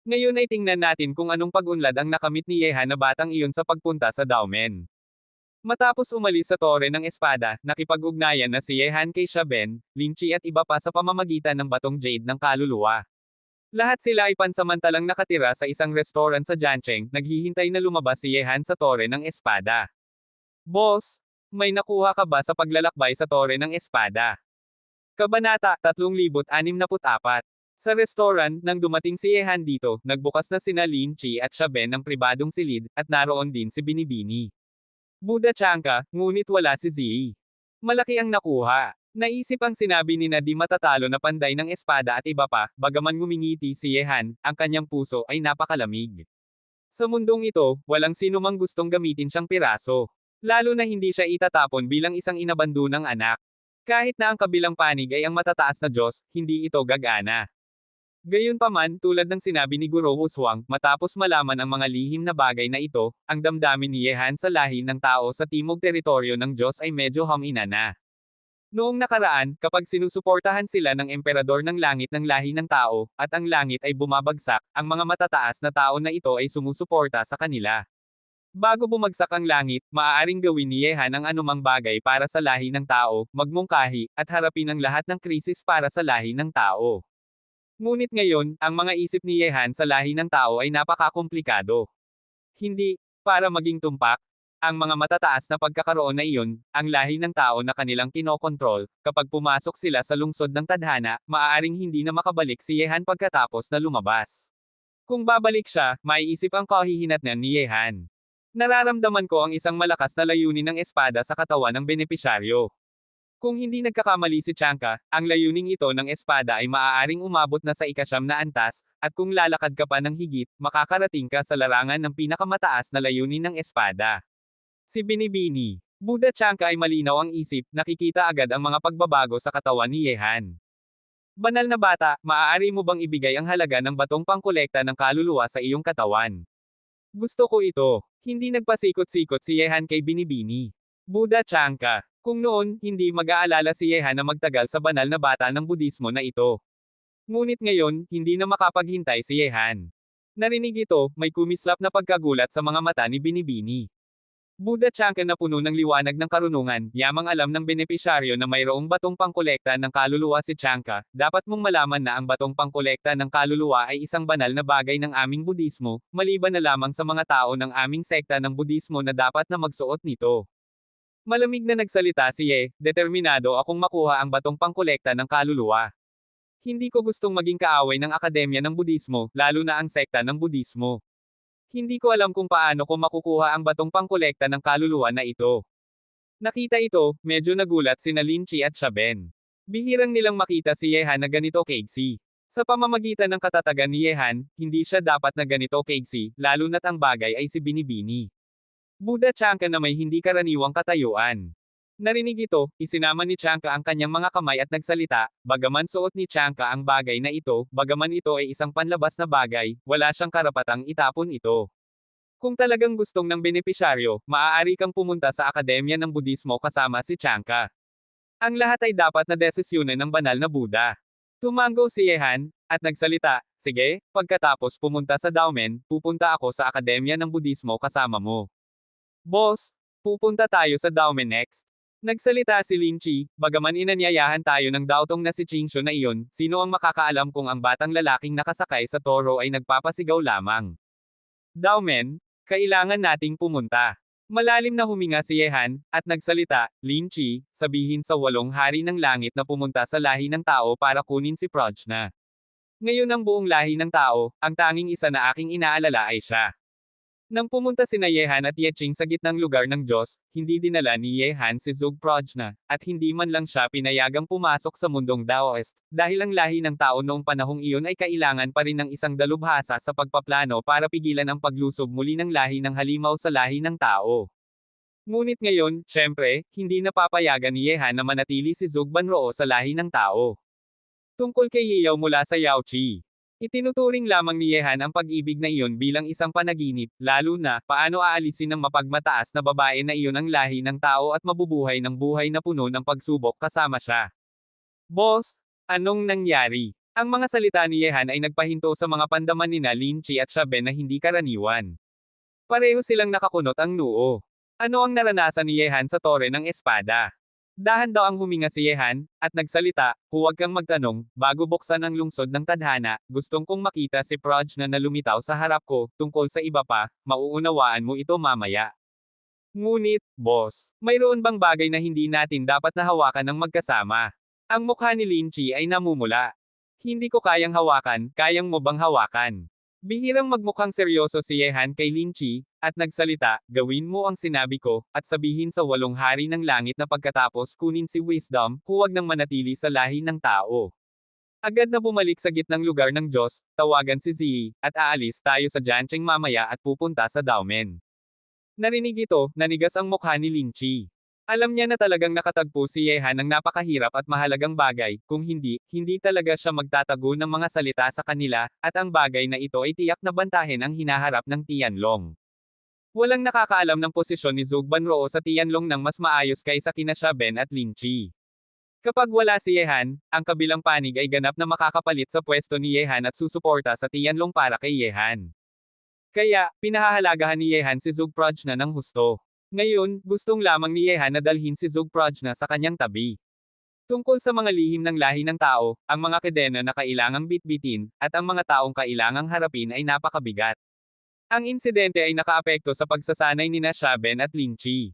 S1: Ngayon ay tingnan natin kung anong pag-unlad ang nakamit ni Yehan na batang iyon sa pagpunta sa Daumen. Matapos umalis sa tore ng espada, nakipag-ugnayan na si Yehan kay Shaben, Linchi at iba pa sa pamamagitan ng batong jade ng kaluluwa. Lahat sila ay pansamantalang nakatira sa isang restaurant sa Jancheng, naghihintay na lumabas si Yehan sa tore ng espada. Boss, may nakuha ka ba sa paglalakbay sa tore ng espada? Kabanata 3064. Sa restaurant, nang dumating si Yehan dito, nagbukas na sina Linchi at Shaben ng pribadong silid, at naroon din si Binibini. Buda Chanka, ngunit wala si Ziyi. Malaki ang nakuha. Naisip ang sinabi ni na di matatalo na panday ng espada at iba pa, bagaman ngumingiti si Yehan, ang kanyang puso ay napakalamig. Sa mundong ito, walang sino mang gustong gamitin siyang piraso. Lalo na hindi siya itatapon bilang isang inabandunang anak. Kahit na ang kabilang panig ay ang matataas na Diyos, hindi ito gagana. Gayunpaman, tulad ng sinabi ni Guru Wushuang, matapos malaman ang mga lihim na bagay na ito, ang damdamin ni Yehan sa lahi ng tao sa timog teritoryo ng Diyos ay medyo hamina na. Noong nakaraan, kapag sinusuportahan sila ng emperador ng langit ng lahi ng tao, at ang langit ay bumabagsak, ang mga matataas na tao na ito ay sumusuporta sa kanila. Bago bumagsak ang langit, maaaring gawin ni Yehan ang anumang bagay para sa lahi ng tao, magmungkahi, at harapin ang lahat ng krisis para sa lahi ng tao. Ngunit ngayon, ang mga isip ni Yehan sa lahi ng tao ay napakakomplikado. Hindi, para maging tumpak, ang mga matataas na pagkakaroon na iyon, ang lahi ng tao na kanilang kinokontrol, kapag pumasok sila sa lungsod ng tadhana, maaaring hindi na makabalik si Yehan pagkatapos na lumabas. Kung babalik siya, maiisip ang kahihinatnan ni Yehan. Nararamdaman ko ang isang malakas na layunin ng espada sa katawan ng benepisyaryo. Kung hindi nagkakamali si Chanka, ang layuning ito ng espada ay maaaring umabot na sa ika-9 na antas, at kung lalakad ka pa ng higit, makakarating ka sa larangan ng pinakamataas na layunin ng espada. Si Binibini. Buda Chanka ay malinaw ang isip, nakikita agad ang mga pagbabago sa katawan ni Yehan. Banal na bata, maaari mo bang ibigay ang halaga ng batong pangkolekta ng kaluluwa sa iyong katawan? Gusto ko ito. Hindi nagpasikot-sikot si Yehan kay Binibini. Buddha Chanka. Kung noon, hindi mag-aalala si Yehan na magtagal sa banal na bata ng Budismo na ito. Ngunit ngayon, hindi na makapaghintay si Yehan. Narinig ito, may kumislap na pagkagulat sa mga mata ni Binibini. Buddha Chanka na puno ng liwanag ng karunungan, yamang alam ng benepisyaryo na mayroong batong pangkolekta ng kaluluwa si Chanka, dapat mong malaman na ang batong pangkolekta ng kaluluwa ay isang banal na bagay ng aming Budismo, maliban na lamang sa mga tao ng aming sekta ng Budismo na dapat na magsuot nito. Malamig na nagsalita si Ye, determinado akong makuha ang batong pangkolekta ng kaluluwa. Hindi ko gustong maging kaaway ng Akademya ng Budismo, lalo na ang sekta ng Budismo. Hindi ko alam kung paano ko makukuha ang batong pangkolekta ng kaluluwa na ito. Nakita ito, medyo nagulat sina Linchi at Shaben. Bihirang nilang makita si Yehan na ganito kaigsi. Sa pamamagitan ng katatagan ni Yehan, hindi siya dapat na ganito kaigsi, lalo na't ang bagay ay si Binibini. Buddha Chanka na may hindi karaniwang katayuan. Narinig ito, isinama ni Chanka ang kanyang mga kamay at nagsalita, bagaman suot ni Chanka ang bagay na ito, bagaman ito ay isang panlabas na bagay, wala siyang karapatang itapon ito. Kung talagang gustong ng benepisyaryo, maaari kang pumunta sa Akademya ng Budismo kasama si Chanka. Ang lahat ay dapat na desisyunan ng banal na Buddha. Tumango si Yehan, at nagsalita, sige, pagkatapos pumunta sa Daomen, pupunta ako sa Akademya ng Budismo kasama mo. Boss, pupunta tayo sa Daomen next. Nagsalita si Linchi, bagaman inanyayahan tayo ng daotong na si Chingsho na iyon, sino ang makakaalam kung ang batang lalaking nakasakay sa toro ay nagpapasigaw lamang. Daomen, kailangan nating pumunta. Malalim na huminga si Yehan, at nagsalita, Linchi, sabihin sa 8 hari ng langit na pumunta sa lahi ng tao para kunin si Prajna. Ngayon ang buong lahi ng tao, ang tanging isa na aking inaalala ay siya. Nang pumunta sina Yehan at Yeching sa gitnang lugar ng Diyos, hindi dinala ni Yehan si Zug Prajna, at hindi man lang siya pinayagang pumasok sa mundong Daoist, dahil ang lahi ng tao noong panahong iyon ay kailangan pa rin ng isang dalubhasa sa pagpaplano para pigilan ang paglusob muli ng lahi ng halimaw sa lahi ng tao. Ngunit ngayon, syempre, hindi napapayagan ni Yehan na manatili si Zug Banroo sa lahi ng tao. Tungkol kay Yeyaw mula sa Yaochi. Itinuturing lamang ni Yehan ang pag-ibig na iyon bilang isang panaginip, lalo na, paano aalisin ng mapagmataas na babae na iyon ang lahi ng tao at mabubuhay ng buhay na puno ng pagsubok kasama siya. Boss, anong nangyari? Ang mga salita ni Yehan ay nagpahinto sa mga pandaman nina Linchi at Shaben na hindi karaniwan. Pareho silang nakakunot ang noo. Ano ang naranasan ni Yehan sa tore ng espada? Dahan daw ang huminga si Yehan, at nagsalita, huwag kang magtanong, bago buksan ang lungsod ng tadhana, gustong kong makita si Prajna na lumitaw sa harap ko, tungkol sa iba pa, mauunawaan mo ito mamaya. Ngunit, boss, mayroon bang bagay na hindi natin dapat na hawakan ng magkasama? Ang mukha ni Linchi ay namumula. Hindi ko kayang hawakan, kayang mo bang hawakan? Bihirang magmukhang seryoso si Yehan kay Linchi, at nagsalita, gawin mo ang sinabi ko, at sabihin sa 8 hari ng langit na pagkatapos kunin si Wisdom, huwag nang manatili sa lahi ng tao. Agad na bumalik sa gitnang lugar ng Diyos, tawagan si Ziyi, at aalis tayo sa Jancheng mamaya at pupunta sa Daomen. Narinig ito, nanigas ang mukha ni Linchi. Alam niya na talagang nakatagpo si Yehan ng napakahirap at mahalagang bagay, kung hindi, hindi talaga siya magtatago ng mga salita sa kanila, at ang bagay na ito ay tiyak na bantahin ang hinaharap ng Tianlong. Walang nakakaalam ng posisyon ni Zug Banroo sa Tianlong nang mas maayos kaysa kina Shaben at Linchi. Kapag wala si Yehan, ang kabilang panig ay ganap na makakapalit sa pwesto ni Yehan at susuporta sa Tianlong para kay Yehan. Kaya, pinahahalagahan ni Yehan si Zug Prajna ng husto. Ngayon, gustong lamang ni Yehan na dalhin si Zug Prajna sa kanyang tabi. Tungkol sa mga lihim ng lahi ng tao, ang mga kedena na kailangang bitbitin, at ang mga taong kailangang harapin ay napakabigat. Ang insidente ay nakaapekto sa pagsasanay ni Shaben at Linchi.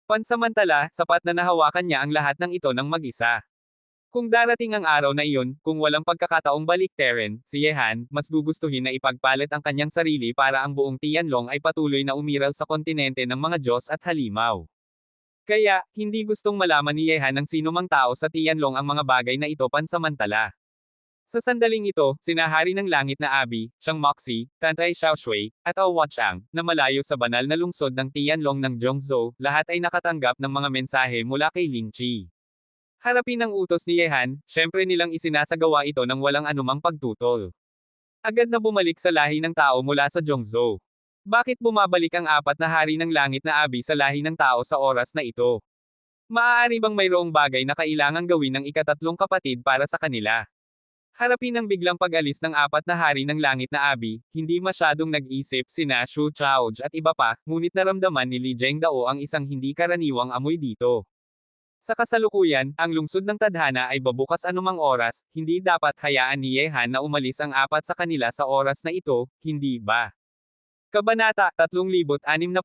S1: Pansamantala, sapat na nahawakan niya ang lahat ng ito ng mag-isa. Kung darating ang araw na iyon, kung walang pagkakataong baliktarin, si Yehan, mas gugustuhin na ipagpalit ang kanyang sarili para ang buong Tianlong ay patuloy na umiral sa kontinente ng mga Diyos at halimaw. Kaya, hindi gustong malaman ni Yehan ng sinumang tao sa Tianlong ang mga bagay na ito pansamantala. Sa sandaling ito, sinahari ng langit na Abi, Chiang Moxi, Tantay Xiaoshui, at Awachang, na malayo sa banal na lungsod ng Tianlong ng Zhongzhou, lahat ay nakatanggap ng mga mensahe mula kay Linchi. Harapin ang utos ni Yehan, syempre nilang isinasagawa ito ng walang anumang pagtutol. Agad na bumalik sa lahi ng tao mula sa Zhongzhou. Bakit bumabalik ang apat na hari ng langit na abi sa lahi ng tao sa oras na ito? Maaari bang mayroong bagay na kailangang gawin ng ikatatlong kapatid para sa kanila? Harapin ang biglang pag-alis ng apat na hari ng langit na abi, hindi masyadong nag-isip sina Shu Chaoj at iba pa, ngunit naramdaman ni Li Zhengdao ang isang hindi karaniwang amoy dito. Sa kasalukuyan, ang lungsod ng tadhana ay babukas anumang oras, hindi dapat hayaan ni Yehan na umalis ang apat sa kanila sa oras na ito, hindi ba? Kabanata 3065.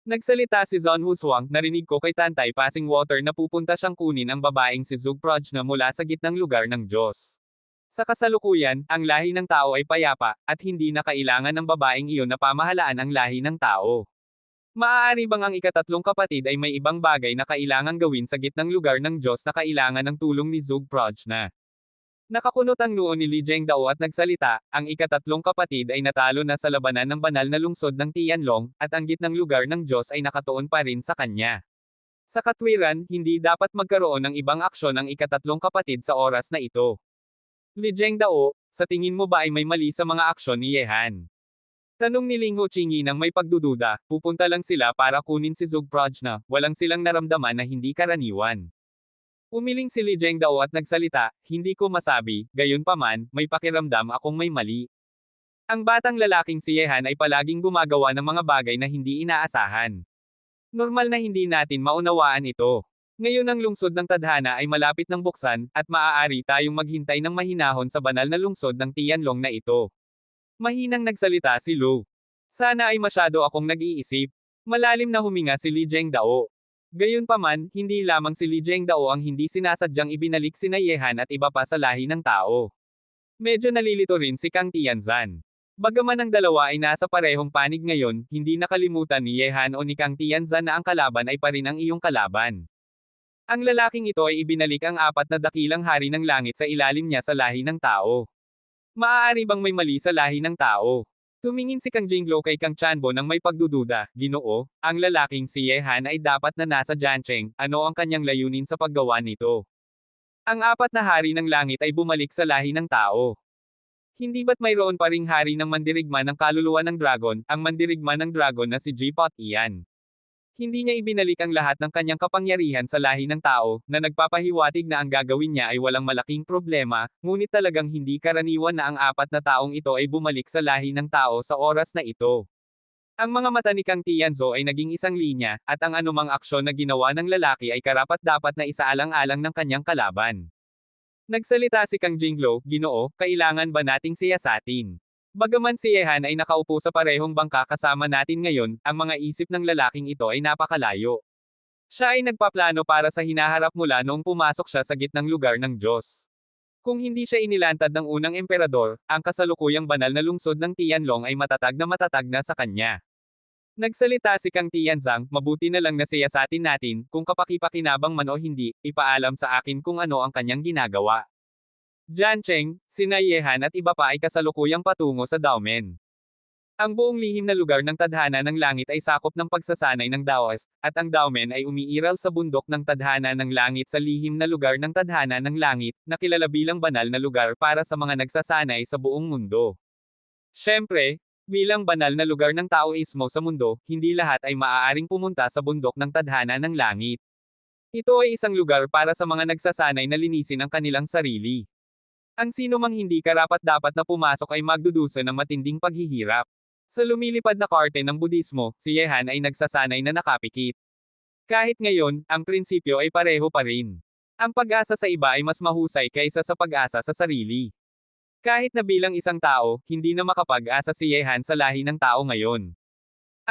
S1: Nagsalita si Zon Huswang, narinig ko kay Tantay Passing Water na pupunta siyang kunin ang babaeng si Zug Prajna mula sa gitnang lugar ng Diyos. Sa kasalukuyan, ang lahi ng tao ay payapa, at hindi na kailangan ng babaeng iyon na pamahalaan ang lahi ng tao. Maaari bang ang ikatatlong kapatid ay may ibang bagay na kailangang gawin sa gitnang lugar ng Diyos na kailangan ng tulong ni Zug Prajna? Nakakunot ang noo ni Li Zhengdao at nagsalita, ang ikatatlong kapatid ay natalo na sa labanan ng banal na lungsod ng Tianlong, at ang gitnang lugar ng Diyos ay nakatuon pa rin sa kanya. Sa katwiran, hindi dapat magkaroon ng ibang aksyon ang ikatatlong kapatid sa oras na ito. Li Zhengdao, sa tingin mo ba ay may mali sa mga aksyon ni Yehan? Tanong ni Ling Ho-chingi nang may pagdududa, pupunta lang sila para kunin si Zug Prajna, walang silang naramdaman na hindi karaniwan. Umiling si Li Zhengdao at nagsalita, hindi ko masabi, gayunpaman, may pakiramdam akong may mali. Ang batang lalaking si Yehan ay palaging gumagawa ng mga bagay na hindi inaasahan. Normal na hindi natin maunawaan ito. Ngayon ang lungsod ng tadhana ay malapit ng buksan, at maaari tayong maghintay ng mahinahon sa banal na lungsod ng Tianlong na ito. Mahinang nagsalita si Lu. Sana ay masyado akong nag-iisip. Malalim na huminga si Li Zhengdao. Gayunpaman, hindi lamang si Li Zhengdao ang hindi sinasadyang ibinalik sina Yehan at iba pa sa lahi ng tao. Medyo nalilito rin si Kang Tianzan. Bagaman ang dalawa ay nasa parehong panig ngayon, hindi nakalimutan ni Yehan o ni Kang Tianzan na ang kalaban ay pa rin ang iyong kalaban. Ang lalaking ito ay ibinalik ang apat na dakilang hari ng langit sa ilalim niya sa lahi ng tao. Maaari bang may mali sa lahi ng tao? Tumingin si Kang Jinglo kay Kang Chanbo nang may pagdududa, Ginoo, ang lalaking si Yehan ay dapat na nasa Jiancheng, ano ang kanyang layunin sa paggawa nito? Ang apat na hari ng langit ay bumalik sa lahi ng tao. Hindi ba't mayroon pa ring hari ng mandirigma ng kaluluwa ng dragon, ang mandirigma ng dragon na si J-Pot Ian? Hindi niya ibinalik ang lahat ng kanyang kapangyarihan sa lahi ng tao, na nagpapahiwatig na ang gagawin niya ay walang malaking problema, ngunit talagang hindi karaniwan na ang apat na taong ito ay bumalik sa lahi ng tao sa oras na ito. Ang mga mata ni Kang Tianzo ay naging isang linya, at ang anumang aksyon na ginawa ng lalaki ay karapat-dapat na isaalang-alang ng kanyang kalaban. Nagsalita si Kang Jinglo, Ginoo, kailangan ba nating siyasatin? Bagaman si Yehan ay nakaupo sa parehong bangka kasama natin ngayon, ang mga isip ng lalaking ito ay napakalayo. Siya ay nagpaplano para sa hinaharap mula noong pumasok siya sa gitnang lugar ng Diyos. Kung hindi siya inilantad ng unang emperador, ang kasalukuyang banal na lungsod ng Tianlong ay matatag na sa kanya. Nagsalita si Kang Tianzang, mabuti na lang na siyasatin natin, kung kapaki-pakinabang man o hindi, ipaalam sa akin kung ano ang kanyang ginagawa. Jiancheng, sina Yehan at iba pa ay kasalukuyang patungo sa Daomen. Ang buong lihim na lugar ng tadhana ng langit ay sakop ng pagsasanay ng Daoist, at ang Daomen ay umiiral sa bundok ng tadhana ng langit sa lihim na lugar ng tadhana ng langit, na kilala bilang banal na lugar para sa mga nagsasanay sa buong mundo. Siyempre, bilang banal na lugar ng Taoismo sa mundo, hindi lahat ay maaaring pumunta sa bundok ng tadhana ng langit. Ito ay isang lugar para sa mga nagsasanay na linisin ang kanilang sarili. Ang sino mang hindi karapat-dapat na pumasok ay magdudusa ng matinding paghihirap. Sa lumilipad na karte ng Budismo, si Yehan ay nagsasanay na nakapikit. Kahit ngayon, ang prinsipyo ay pareho pa rin. Ang pag-asa sa iba ay mas mahusay kaysa sa pag-asa sa sarili. Kahit na bilang isang tao, hindi na makapag-asa si Yehan sa lahi ng tao ngayon.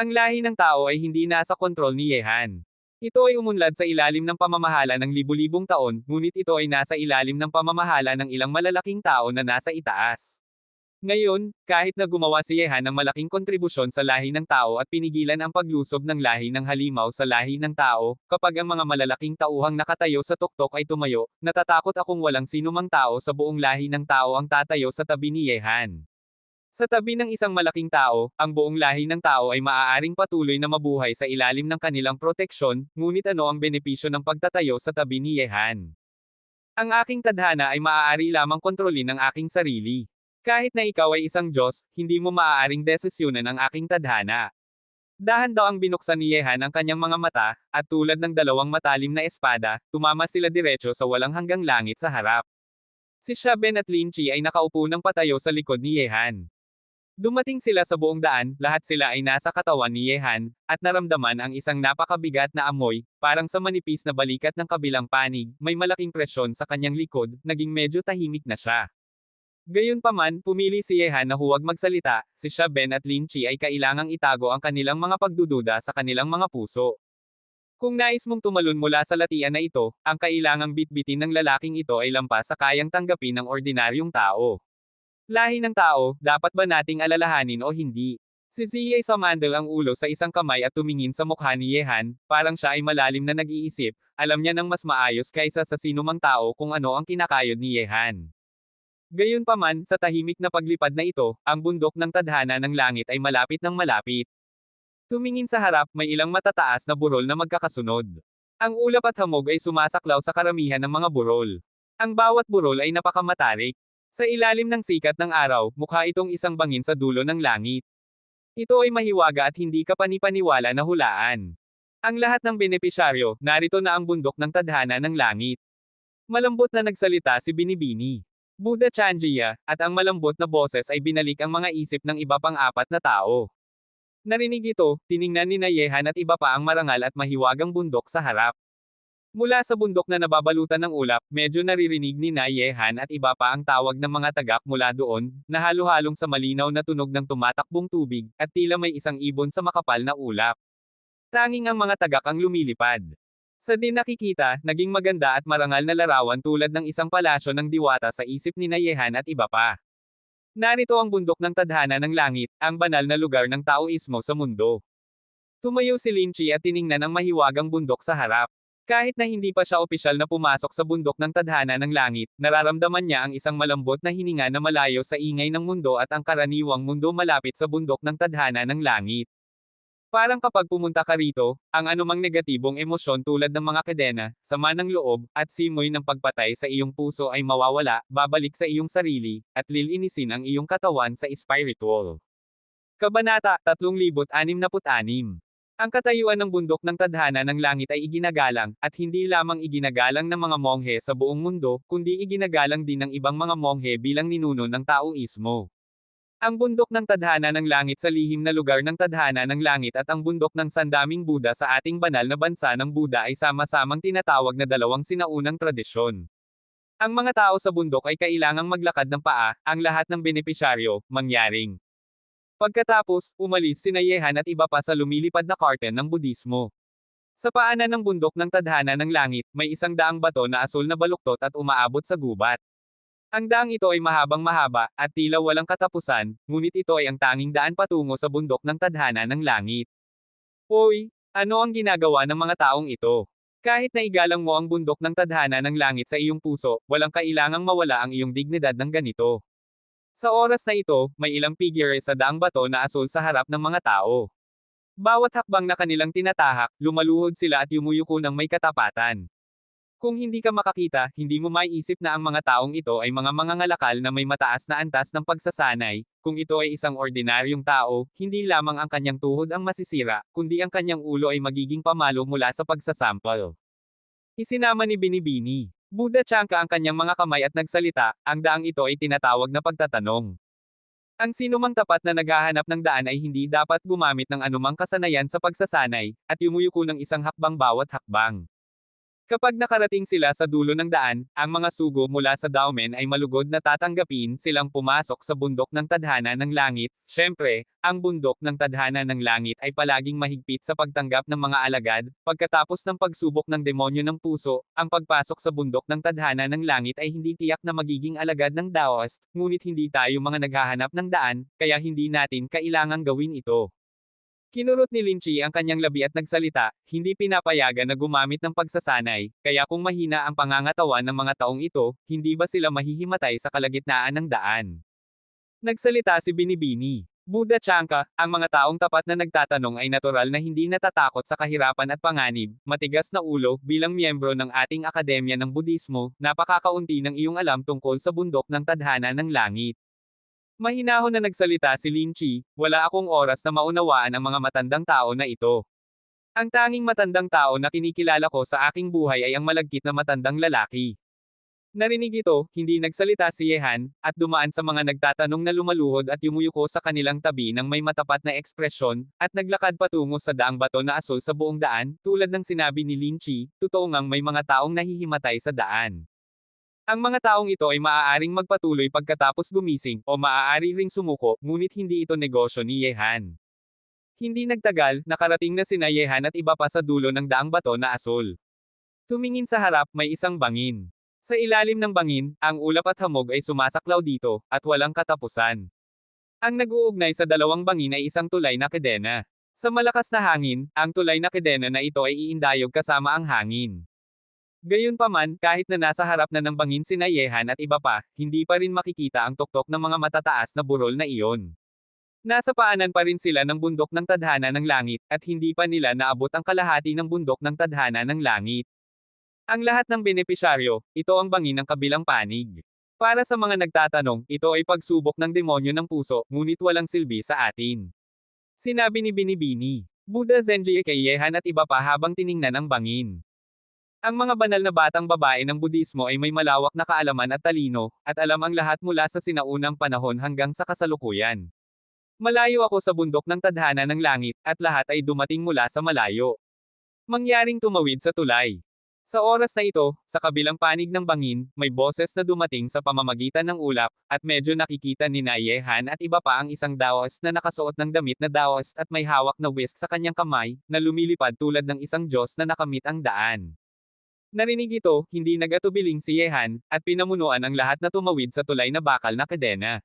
S1: Ang lahi ng tao ay hindi nasa kontrol ni Yehan. Ito ay umunlad sa ilalim ng pamamahala ng libu-libong taon, ngunit ito ay nasa ilalim ng pamamahala ng ilang malalaking tao na nasa itaas. Ngayon, kahit na gumawa si Yehan ng malaking kontribusyon sa lahi ng tao at pinigilan ang paglusob ng lahi ng halimaw sa lahi ng tao, kapag ang mga malalaking tauhang nakatayo sa tuktok ay tumayo, natatakot akong walang sinumang tao sa buong lahi ng tao ang tatayo sa tabi ni Yehan. Sa tabi ng isang malaking tao, ang buong lahi ng tao ay maaaring patuloy na mabuhay sa ilalim ng kanilang proteksyon, ngunit ano ang benepisyo ng pagtatayo sa tabi ni Yehan? Ang aking tadhana ay maaari lamang kontrolin ng aking sarili. Kahit na ikaw ay isang Diyos, hindi mo maaaring desisyonan ang aking tadhana. Dahan-daang binuksan ni Yehan ang kanyang mga mata, at tulad ng dalawang matalim na espada, tumama sila diretso sa walang hanggang langit sa harap. Si Shaben at Lin Chi ay nakaupo ng patayo sa likod ni Yehan. Dumating sila sa buong daan, lahat sila ay nasa katawan ni Yehan, at naramdaman ang isang napakabigat na amoy, parang sa manipis na balikat ng kabilang panig, may malaking presyon sa kanyang likod, naging medyo tahimik na siya. Gayunpaman, pumili si Yehan na huwag magsalita, si Shaben at Lin Chi ay kailangang itago ang kanilang mga pagdududa sa kanilang mga puso. Kung nais mong tumalon mula sa latian na ito, ang kailangang bitbitin ng lalaking ito ay lampas sa kayang tanggapin ng ordinaryong tao. Lahi ng tao, dapat ba nating alalahanin o hindi? Si Ziya ay sumandal ang ulo sa isang kamay at tumingin sa mukha ni Yehan, parang siya ay malalim na nag-iisip, alam niya ng mas maayos kaysa sa sinumang tao kung ano ang kinakayod ni Yehan. Gayunpaman, sa tahimik na paglipad na ito, ang bundok ng tadhana ng langit ay malapit ng malapit. Tumingin sa harap, may ilang matataas na burol na magkakasunod. Ang ulap at hamog ay sumasaklaw sa karamihan ng mga burol. Ang bawat burol ay napakamatarik. Sa ilalim ng sikat ng araw, mukha itong isang bangin sa dulo ng langit. Ito ay mahiwaga at hindi ka panipaniwala na hulaan. Ang lahat ng benepisyaryo, narito na ang bundok ng tadhana ng langit. Malambot na nagsalita si Binibini. Buddha Chanjiya, at ang malambot na boses ay binalik ang mga isip ng iba pang apat na tao. Narinig ito, tiningnan ni Yehan at iba pa ang marangal at mahiwagang bundok sa harap. Mula sa bundok na nababalutan ng ulap, medyo naririnig ni Yehan at iba pa ang tawag ng mga tagak mula doon, na halo-halong sa malinaw na tunog ng tumatakbong tubig, at tila may isang ibon sa makapal na ulap. Tanging ang mga tagak ang lumilipad. Sa din nakikita, naging maganda at marangal na larawan tulad ng isang palasyo ng diwata sa isip ni Yehan at iba pa. Narito ang bundok ng tadhana ng langit, ang banal na lugar ng Taoismo sa mundo. Tumayo si Lin Chi at tiningnan ang mahiwagang bundok sa harap. Kahit na hindi pa siya opisyal na pumasok sa bundok ng tadhana ng langit, nararamdaman niya ang isang malambot na hininga na malayo sa ingay ng mundo at ang karaniwang mundo malapit sa bundok ng tadhana ng langit. Parang kapag pumunta ka rito, ang anumang negatibong emosyon tulad ng mga kadena, sama ng loob, at simoy ng pagpatay sa iyong puso ay mawawala, babalik sa iyong sarili, at lilinisin ang iyong katawan sa spiritual. Kabanata 366. Ang katayuan ng bundok ng tadhana ng langit ay iginagalang, at hindi lamang iginagalang ng mga monghe sa buong mundo, kundi iginagalang din ng ibang mga monghe bilang ninuno ng Taoismo. Ang bundok ng tadhana ng langit sa lihim na lugar ng tadhana ng langit at ang bundok ng sandaming Buddha sa ating banal na bansa ng Buddha ay sama-samang tinatawag na dalawang sinaunang tradisyon. Ang mga tao sa bundok ay kailangang maglakad ng paa, ang lahat ng benepisyaryo, mangyaring. Pagkatapos, umalis si Yehan at iba pa sa lumilipad na curtain ng Budismo. Sa paanan ng bundok ng tadhana ng langit, may isang daang bato na asul na baluktot at umaabot sa gubat. Ang daang ito ay mahabang mahaba, at tila walang katapusan, ngunit ito ay ang tanging daan patungo sa bundok ng tadhana ng langit. Hoy, ano ang ginagawa ng mga taong ito? Kahit na igalang mo ang bundok ng tadhana ng langit sa iyong puso, walang kailangang mawala ang iyong dignidad ng ganito. Sa oras na ito, may ilang figure sa daang bato na asul sa harap ng mga tao. Bawat hakbang na kanilang tinatahak, lumaluhod sila at yumuyuko ng may katapatan. Kung hindi ka makakita, hindi mo maiisip na ang mga taong ito ay mga mangangalakal na may mataas na antas ng pagsasanay. Kung ito ay isang ordinaryong tao, hindi lamang ang kanyang tuhod ang masisira, kundi ang kanyang ulo ay magiging pamalo mula sa pagsasampal. Isinama ni Binibini. Buddha Chanka ang kanyang mga kamay at nagsalita, ang daang ito ay tinatawag na pagtatanong. Ang sinumang tapat na naghahanap ng daan ay hindi dapat gumamit ng anumang kasanayan sa pagsasanay, at yumuyuko ng isang hakbang bawat hakbang. Kapag nakarating sila sa dulo ng daan, ang mga sugo mula sa Daomen ay malugod na tatanggapin silang pumasok sa bundok ng tadhana ng langit. Siyempre, ang bundok ng tadhana ng langit ay palaging mahigpit sa pagtanggap ng mga alagad. Pagkatapos ng pagsubok ng demonyo ng puso, ang pagpasok sa bundok ng tadhana ng langit ay hindi tiyak na magiging alagad ng Daoist, ngunit hindi tayo mga naghahanap ng daan, kaya hindi natin kailangang gawin ito. Kinurot ni Lin Chi ang kanyang labi at nagsalita, hindi pinapayagan na gumamit ng pagsasanay, kaya kung mahina ang pangangatawan ng mga taong ito, hindi ba sila mahihimatay sa kalagitnaan ng daan? Nagsalita si Binibini. Buddha Chanka, ang mga taong tapat na nagtatanong ay natural na hindi natatakot sa kahirapan at panganib, matigas na ulo, bilang miyembro ng ating Akademya ng Budismo, napakakaunti ng iyong alam tungkol sa bundok ng tadhana ng langit. Mahinahon na nagsalita si Lin Chi, wala akong oras na maunawaan ang mga matandang tao na ito. Ang tanging matandang tao na kinikilala ko sa aking buhay ay ang malagkit na matandang lalaki. Narinig ito, hindi nagsalita si Yehan, at dumaan sa mga nagtatanong na lumaluhod at yumuyuko sa kanilang tabi ng may matapat na ekspresyon, at naglakad patungo sa daang bato na asul sa buong daan, tulad ng sinabi ni Lin Chi, totoo ngang may mga taong nahihimatay sa daan. Ang mga taong ito ay maaaring magpatuloy pagkatapos gumising, o maaari ring sumuko, ngunit hindi ito negosyo ni Yehan. Hindi nagtagal, nakarating na sina Yehan at iba pa sa dulo ng daang bato na asul. Tumingin sa harap, may isang bangin. Sa ilalim ng bangin, ang ulap at hamog ay sumasaklaw dito, at walang katapusan. Ang nag-uugnay sa dalawang bangin ay isang tulay na kedena. Sa malakas na hangin, ang tulay na kedena na ito ay iindayog kasama ang hangin. Gayunpaman, kahit na nasa harap na ng bangin sina Yehan at iba pa, hindi pa rin makikita ang tuktok ng mga matataas na burol na iyon. Nasa paanan pa rin sila ng bundok ng tadhana ng langit, at hindi pa nila naabot ang kalahati ng bundok ng tadhana ng langit. Ang lahat ng benepisyaryo, ito ang bangin ng kabilang panig. Para sa mga nagtatanong, ito ay pagsubok ng demonyo ng puso, ngunit walang silbi sa atin. Sinabi ni Binibini. Buddha Zenji kay Yehan at iba pa habang tiningnan ang bangin. Ang mga banal na batang babae ng Budismo ay may malawak na kaalaman at talino, at alam ang lahat mula sa sinaunang panahon hanggang sa kasalukuyan. Malayo ako sa bundok ng tadhana ng langit, at lahat ay dumating mula sa malayo. Mangyaring tumawid sa tulay. Sa oras na ito, sa kabilang panig ng bangin, may boses na dumating sa pamamagitan ng ulap, at medyo nakikita ni Yehan at iba pa ang isang Daoist na nakasuot ng damit na Daoist at may hawak na whisk sa kanyang kamay, na lumilipad tulad ng isang Diyos na nakamit ang daan. Narinig ito, hindi nag-atubiling si Yehan, at pinamunuan ang lahat na tumawid sa tulay na bakal na kadena.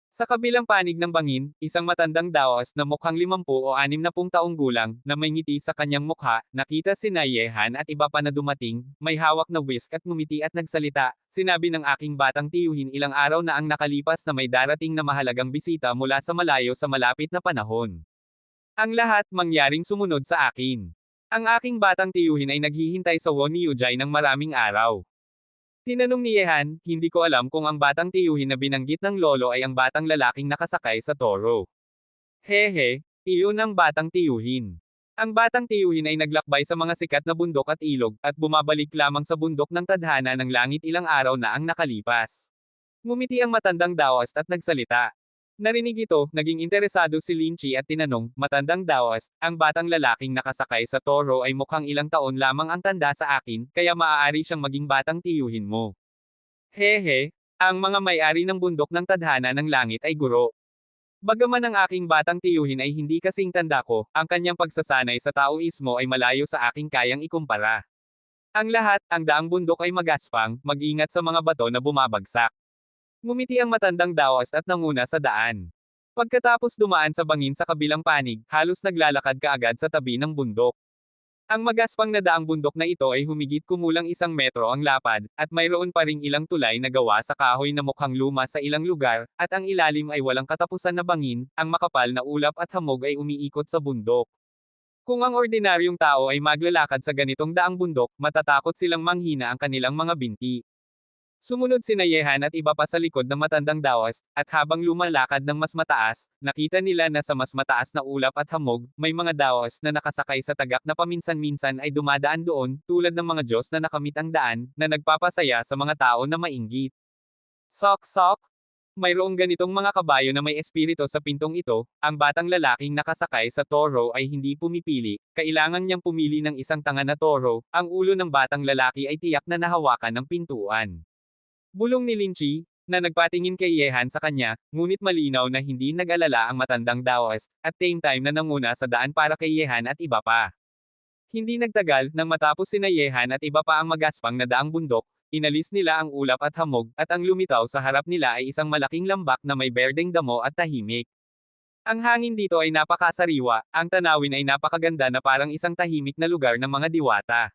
S1: Sa kabilang panig ng bangin, isang matandang Daoist na mukhang 50 o 60 taong gulang, na may ngiti sa kanyang mukha, nakita si Yehan at iba pa na dumating, may hawak na whisk at ngumiti at nagsalita, sinabi ng aking batang tiyuhin ilang araw na ang nakalipas na may darating na mahalagang bisita mula sa malayo sa malapit na panahon. Ang lahat mangyaring sumunod sa akin. Ang aking batang tiyuhin ay naghihintay sa Wonyujai ng maraming araw. Tinanong ni Yehan, hindi ko alam kung ang batang tiyuhin na binanggit ng lolo ay ang batang lalaking nakasakay sa toro. Hehe, iyon ang batang tiyuhin. Ang batang tiyuhin ay naglakbay sa mga sikat na bundok at ilog, at bumabalik lamang sa bundok ng tadhana ng langit ilang araw na ang nakalipas. Ngumiti ang matandang Daoist at nagsalita. Narinig ito, naging interesado si Lin Chi at tinanong, matandang Daoist, ang batang lalaking nakasakay sa toro ay mukhang ilang taon lamang ang tanda sa akin, kaya maaari siyang maging batang tiyuhin mo. Hehe, ang mga may-ari ng bundok ng tadhana ng langit ay guro. Bagaman ang aking batang tiyuhin ay hindi kasing tanda ko, ang kanyang pagsasanay sa Taoismo ay malayo sa aking kayang ikumpara. Ang lahat, ang daang bundok ay magaspang, mag-ingat sa mga bato na bumabagsak. Ngumiti ang matandang Daoist at nanguna sa daan. Pagkatapos dumaan sa bangin sa kabilang panig, halos naglalakad kaagad sa tabi ng bundok. Ang magaspang na daang bundok na ito ay humigit kumulang 1 metro ang lapad, at mayroon pa ring ilang tulay na gawa sa kahoy na mukhang luma sa ilang lugar, at ang ilalim ay walang katapusan na bangin, ang makapal na ulap at hamog ay umiikot sa bundok. Kung ang ordinaryong tao ay maglalakad sa ganitong daang bundok, matatakot silang manghina ang kanilang mga binti. Sumunod sina Yehan at iba pa sa likod ng matandang Daoist, at habang lumalakad ng mas mataas, nakita nila na sa mas mataas na ulap at hamog, may mga Daoist na nakasakay sa tagak na paminsan-minsan ay dumadaan doon, tulad ng mga Diyos na nakamit ang daan, na nagpapasaya sa mga tao na mainggit. Sok-sok! Mayroong ganitong mga kabayo na may espiritu sa pintong ito, ang batang lalaking nakasakay sa toro ay hindi pumipili, kailangan niyang pumili ng isang tanga na toro, ang ulo ng batang lalaki ay tiyak na nahawakan ng pintuan. Bulong ni Lin Chi, na nagpatingin kay Yehan sa kanya, ngunit malinaw na hindi nag-alala ang matandang Daoist, at same time na nanguna sa daan para kay Yehan at iba pa. Hindi nagtagal, nang matapos sina Yehan at iba pa ang magaspang na daang bundok, inalis nila ang ulap at hamog, at ang lumitaw sa harap nila ay isang malaking lambak na may berdeng damo at tahimik. Ang hangin dito ay napakasariwa, ang tanawin ay napakaganda na parang isang tahimik na lugar ng mga diwata.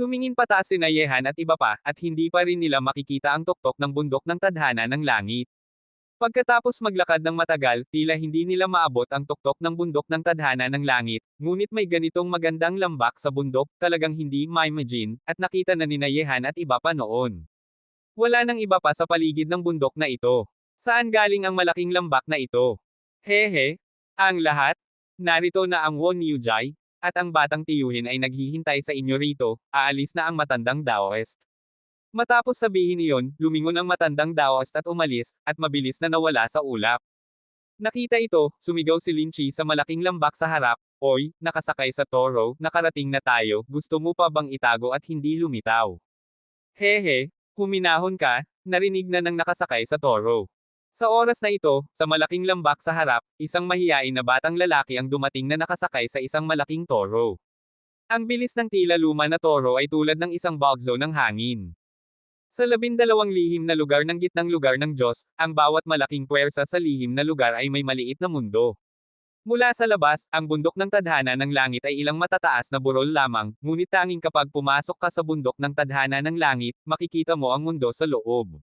S1: Tumingin pataas sina Yehan at iba pa, at hindi pa rin nila makikita ang tuktok ng bundok ng tadhana ng langit. Pagkatapos maglakad ng matagal, tila hindi nila maabot ang tuktok ng bundok ng tadhana ng langit, ngunit may ganitong magandang lambak sa bundok, talagang hindi ma-imagine, at nakita na nina Yehan at iba pa noon. Wala nang iba pa sa paligid ng bundok na ito. Saan galing ang malaking lambak na ito? Hehe. Ang lahat? Narito na ang Won Yujai, at ang batang tiyuhin ay naghihintay sa inyo rito, aalis na ang matandang Daoist. Matapos sabihin iyon, lumingon ang matandang Daoist at umalis, at mabilis na nawala sa ulap. Nakita ito, sumigaw si Lin Chi sa malaking lambak sa harap, "Oy, nakasakay sa toro, nakarating na tayo, gusto mo pa bang itago at hindi lumitaw?" Hehe, huminahon ka, narinig na ng nakasakay sa toro. Sa oras na ito, sa malaking lambak sa harap, isang mahiyain na batang lalaki ang dumating na nakasakay sa isang malaking toro. Ang bilis ng tila luma na toro ay tulad ng isang bagzo ng hangin. Sa 12 lihim na lugar ng gitnang lugar ng Diyos, ang bawat malaking puwersa sa lihim na lugar ay may maliit na mundo. Mula sa labas, ang bundok ng tadhana ng langit ay ilang matataas na burol lamang, ngunit tanging kapag pumasok ka sa bundok ng tadhana ng langit, makikita mo ang mundo sa loob.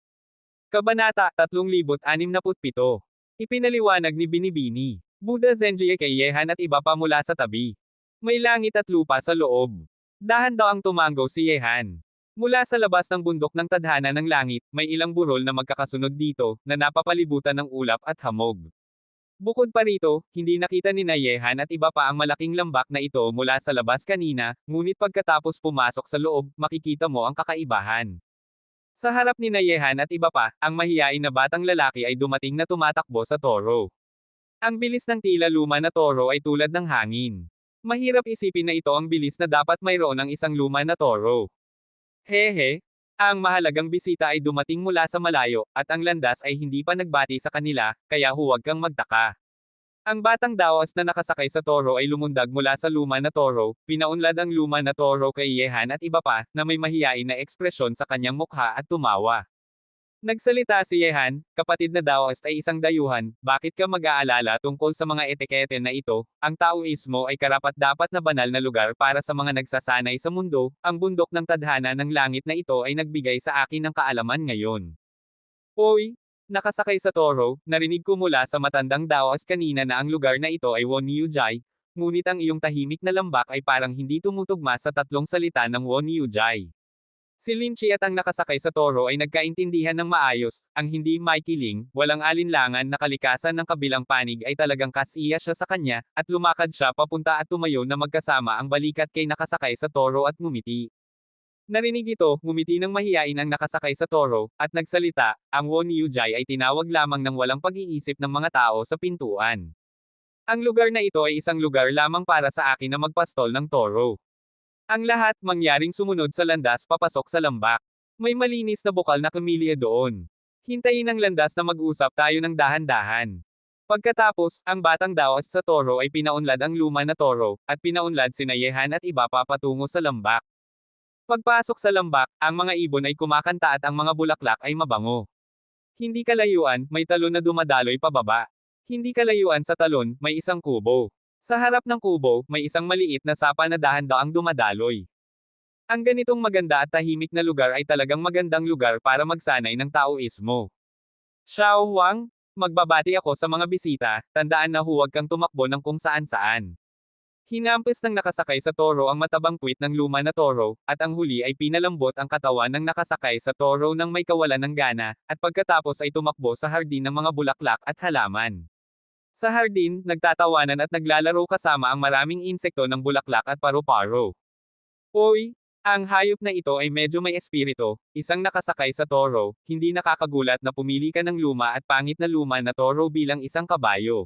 S1: Kabanata 3067. Ipinaliwanag ni Binibini. Buddha Zenji kay Yehan at iba pa mula sa tabi. May langit at lupa sa loob. Dahan daw ang tumanggo si Yehan. Mula sa labas ng bundok ng tadhana ng langit, may ilang burol na magkakasunod dito, na napapalibutan ng ulap at hamog. Bukod pa rito, hindi nakita ni Yehan at iba pa ang malaking lambak na ito mula sa labas kanina, ngunit pagkatapos pumasok sa loob, makikita mo ang kakaibahan. Sa harap ni Yehan at iba pa, ang mahiyain na batang lalaki ay dumating na tumatakbo sa toro. Ang bilis ng tila luma na toro ay tulad ng hangin. Mahirap isipin na ito ang bilis na dapat mayroon ng isang luma na toro. Hehe. Ang mahalagang bisita ay dumating mula sa malayo, at ang landas ay hindi pa nagbati sa kanila, kaya huwag kang magtaka. Ang batang Daos na nakasakay sa toro ay lumundag mula sa luma na toro, pinaunlad ang luma na toro kay Yehan at iba pa, na may mahiyain na ekspresyon sa kanyang mukha at tumawa. Nagsalita si Yehan, "Kapatid na Daos ay isang dayuhan, bakit ka mag-aalala tungkol sa mga etikete na ito? Ang Taoismo ay karapat-dapat na banal na lugar para sa mga nagsasanay sa mundo, ang bundok ng tadhana ng langit na ito ay nagbigay sa akin ng kaalaman ngayon." Oy! Nakasakay sa toro, narinig ko mula sa matandang Daos kanina na ang lugar na ito ay Won Yujai, ngunit ang iyong tahimik na lambak ay parang hindi tumutugma sa tatlong salita ng Won Yujai. Si Lin Chi at ang nakasakay sa toro ay nagkaintindihan ng maayos, ang hindi maikiling, walang alinlangan na kalikasan ng kabilang panig ay talagang kasiya siya sa kanya, at lumakad siya papunta at tumayo na magkasama ang balikat kay nakasakay sa toro at ngumiti. Narinig ito, ngumiti ng mahiyain ang nakasakay sa toro, at nagsalita, ang Won Yujai ay tinawag lamang ng walang pag-iisip ng mga tao sa pintuan. Ang lugar na ito ay isang lugar lamang para sa akin na magpastol ng toro. Ang lahat mangyaring sumunod sa landas papasok sa lambak. May malinis na bukal na kamilya doon. Hintayin ang landas na mag-usap tayo ng dahan-dahan. Pagkatapos, ang batang Daos sa toro ay pinaunlad ang luma na toro, at pinaunlad sina Yehan at iba pa patungo sa lambak. Pagpasok sa lambak, ang mga ibon ay kumakanta at ang mga bulaklak ay mabango. Hindi kalayuan, may talon na dumadaloy pababa. Hindi kalayuan sa talon, may isang kubo. Sa harap ng kubo, may isang maliit na sapa na dahan-daang dumadaloy. Ang ganitong maganda at tahimik na lugar ay talagang magandang lugar para magsanay ng Taoismo. Xiao Huang, magbabati ako sa mga bisita, tandaan na huwag kang tumakbo ng kung saan-saan. Hinampis ng nakasakay sa toro ang matabang puwit ng luma na toro, at ang huli ay pinalambot ang katawan ng nakasakay sa toro nang may kawalan ng gana, at pagkatapos ay tumakbo sa hardin ng mga bulaklak at halaman. Sa hardin, nagtatawanan at naglalaro kasama ang maraming insekto ng bulaklak at paru-paro. Oy! Ang hayop na ito ay medyo may espiritu, isang nakasakay sa toro, hindi nakakagulat na pumili ka ng luma at pangit na luma na toro bilang isang kabayo.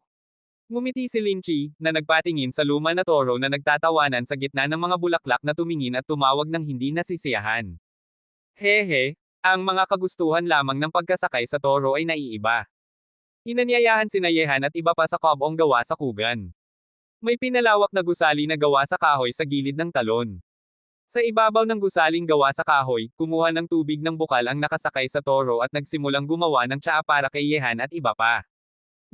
S1: Ngumiti si Lin Chi, na nagpatingin sa luma na toro na nagtatawanan sa gitna ng mga bulaklak na tumingin at tumawag ng hindi nasisiyahan. Hehe, ang mga kagustuhan lamang ng pagkasakay sa toro ay naiiba. Inanyayahan sina Yehan at iba pa sa kabong gawa sa kugan. May pinalawak na gusali na gawa sa kahoy sa gilid ng talon. Sa ibabaw ng gusaling gawa sa kahoy, kumuha ng tubig ng bukal ang nakasakay sa toro at nagsimulang gumawa ng tsaa para kay Yehan at iba pa.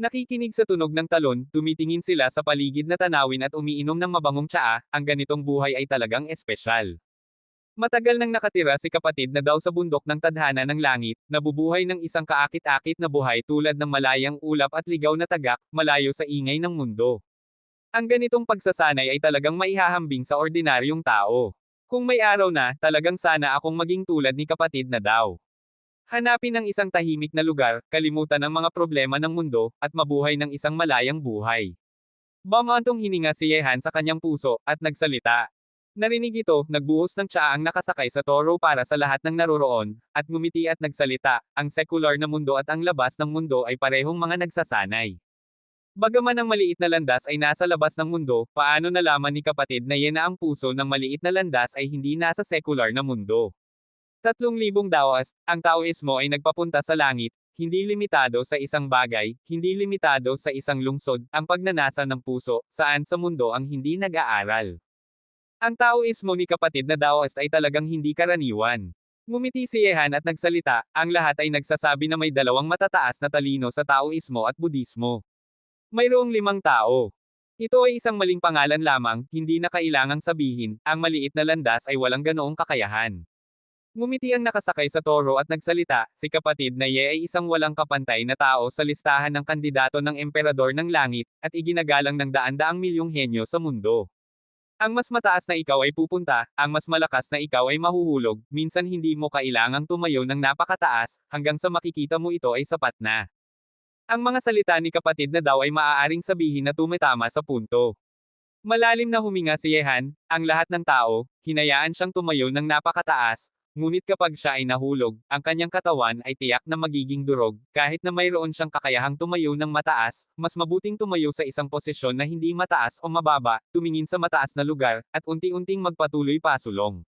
S1: Nakikinig sa tunog ng talon, tumitingin sila sa paligid na tanawin at umiinom ng mabangong tsaa, ang ganitong buhay ay talagang espesyal. Matagal nang nakatira si kapatid na daw sa bundok ng tadhana ng langit, nabubuhay ng isang kaakit-akit na buhay tulad ng malayang ulap at ligaw na tagak, malayo sa ingay ng mundo. Ang ganitong pagsasanay ay talagang maihahambing sa ordinaryong tao. Kung may araw na, talagang sana akong maging tulad ni kapatid na daw. Hanapin ang isang tahimik na lugar, kalimutan ang mga problema ng mundo, at mabuhay ng isang malayang buhay. Bumantong hininga si Yehan sa kanyang puso, at nagsalita. Narinig ito, nagbuhos ng tsaa ang nakasakay sa toro para sa lahat ng naroroon, at ngumiti at nagsalita, ang sekular na mundo at ang labas ng mundo ay parehong mga nagsasanay. Bagaman ang maliit na landas ay nasa labas ng mundo, paano nalaman ni kapatid na Ye na ang puso ng maliit na landas ay hindi nasa sekular na mundo? 3,000 Taoist, ang Taoismo ay nagpapunta sa langit, hindi limitado sa isang bagay, hindi limitado sa isang lungsod, ang pagnanasa ng puso, saan sa mundo ang hindi nag-aaral. Ang Taoismo ni kapatid na Taoist ay talagang hindi karaniwan. Ngumiti si Yehan at nagsalita, ang lahat ay nagsasabi na may dalawang matataas na talino sa Taoismo at Budismo. Mayroong 5 tao. Ito ay isang maling pangalan lamang, hindi na kailangang sabihin, ang maliit na landas ay walang ganoong kakayahan. Ngumiti ang nakasakay sa toro at nagsalita, si kapatid na Ye ay isang walang kapantay na tao sa listahan ng kandidato ng emperador ng langit, at iginagalang ng daan-daang milyong henyo sa mundo. Ang mas mataas na ikaw ay pupunta, ang mas malakas na ikaw ay mahuhulog, minsan hindi mo kailangang tumayo ng napakataas, hanggang sa makikita mo ito ay sapat na. Ang mga salita ni kapatid na daw ay maaaring sabihin na tumitama sa punto. Malalim na huminga si Yehan, ang lahat ng tao, hinayaan siyang tumayo ng napakataas, ngunit kapag siya ay nahulog, ang kanyang katawan ay tiyak na magiging durog, kahit na mayroon siyang kakayahang tumayo ng mataas, mas mabuting tumayo sa isang posisyon na hindi mataas o mababa, tumingin sa mataas na lugar, at unti-unting magpatuloy pasulong.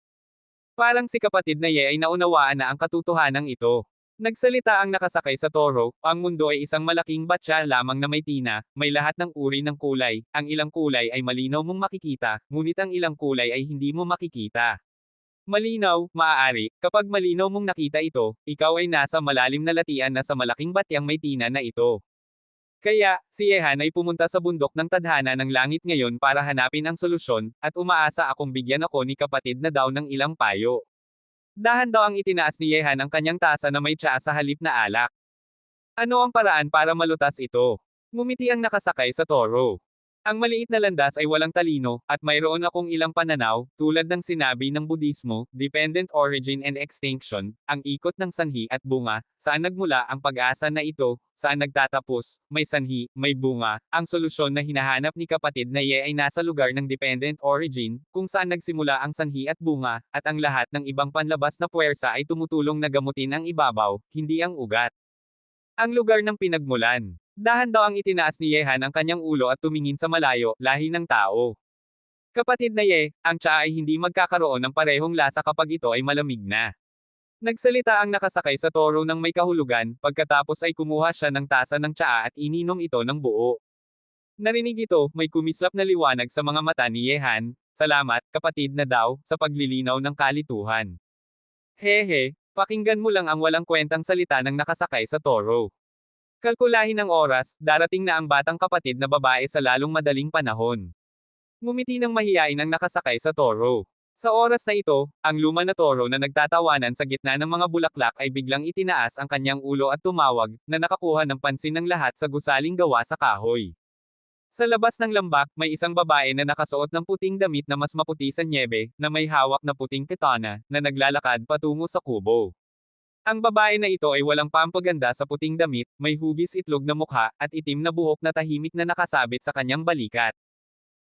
S1: Parang si kapatid na Ye ay naunawaan na ang katotohanan ito. Nagsalita ang nakasakay sa toro, ang mundo ay isang malaking batya lamang na may tina, may lahat ng uri ng kulay, ang ilang kulay ay malinaw mong makikita, ngunit ang ilang kulay ay hindi mo makikita. Malinaw, maaari, kapag malinaw mong nakita ito, ikaw ay nasa malalim na latian na sa malaking batyang may tina na ito. Kaya, si Yehan ay pumunta sa bundok ng tadhana ng langit ngayon para hanapin ang solusyon, at umaasa akong bigyan ako ni kapatid na daw ng ilang payo. Dahan daw ang itinaas ni Yehan ang kanyang tasa na may tsaa sa halip na alak. Ano ang paraan para malutas ito? Ngumiti ang nakasakay sa toro. Ang maliit na landas ay walang talino, at mayroon akong ilang pananaw, tulad ng sinabi ng Budismo, dependent origin and extinction, ang ikot ng sanhi at bunga, saan nagmula ang pag-asa na ito, saan nagtatapos, may sanhi, may bunga, ang solusyon na hinahanap ni kapatid na Ye ay nasa lugar ng dependent origin, kung saan nagsimula ang sanhi at bunga, at ang lahat ng ibang panlabas na puwersa ay tumutulong na gamutin ang ibabaw, hindi ang ugat. Ang lugar ng pinagmulan. Dahan daw ang itinaas ni Yehan ang kanyang ulo at tumingin sa malayo, lahi ng tao. Kapatid na Ye, ang tsaa ay hindi magkakaroon ng parehong lasa kapag ito ay malamig na. Nagsalita ang nakasakay sa toro ng may kahulugan, pagkatapos ay kumuha siya ng tasa ng tsaa at ininom ito ng buo. Narinig ito, may kumislap na liwanag sa mga mata ni Yehan, salamat, kapatid na daw, sa paglilinaw ng kalituhan. Hehe, pakinggan mo lang ang walang kwentang salita ng nakasakay sa toro. Kalkulahin ang oras, darating na ang batang kapatid na babae sa lalong madaling panahon. Ngumiti ng mahiyain ang nakasakay sa toro. Sa oras na ito, ang luma na toro na nagtatawanan sa gitna ng mga bulaklak ay biglang itinaas ang kanyang ulo at tumawag, na nakakuha ng pansin ng lahat sa gusaling gawa sa kahoy. Sa labas ng lambak, may isang babae na nakasuot ng puting damit na mas maputi sa nyebe, na may hawak na puting katana, na naglalakad patungo sa kubo. Ang babae na ito ay walang pampaganda sa puting damit, may hugis itlog na mukha, at itim na buhok na tahimik na nakasabit sa kanyang balikat.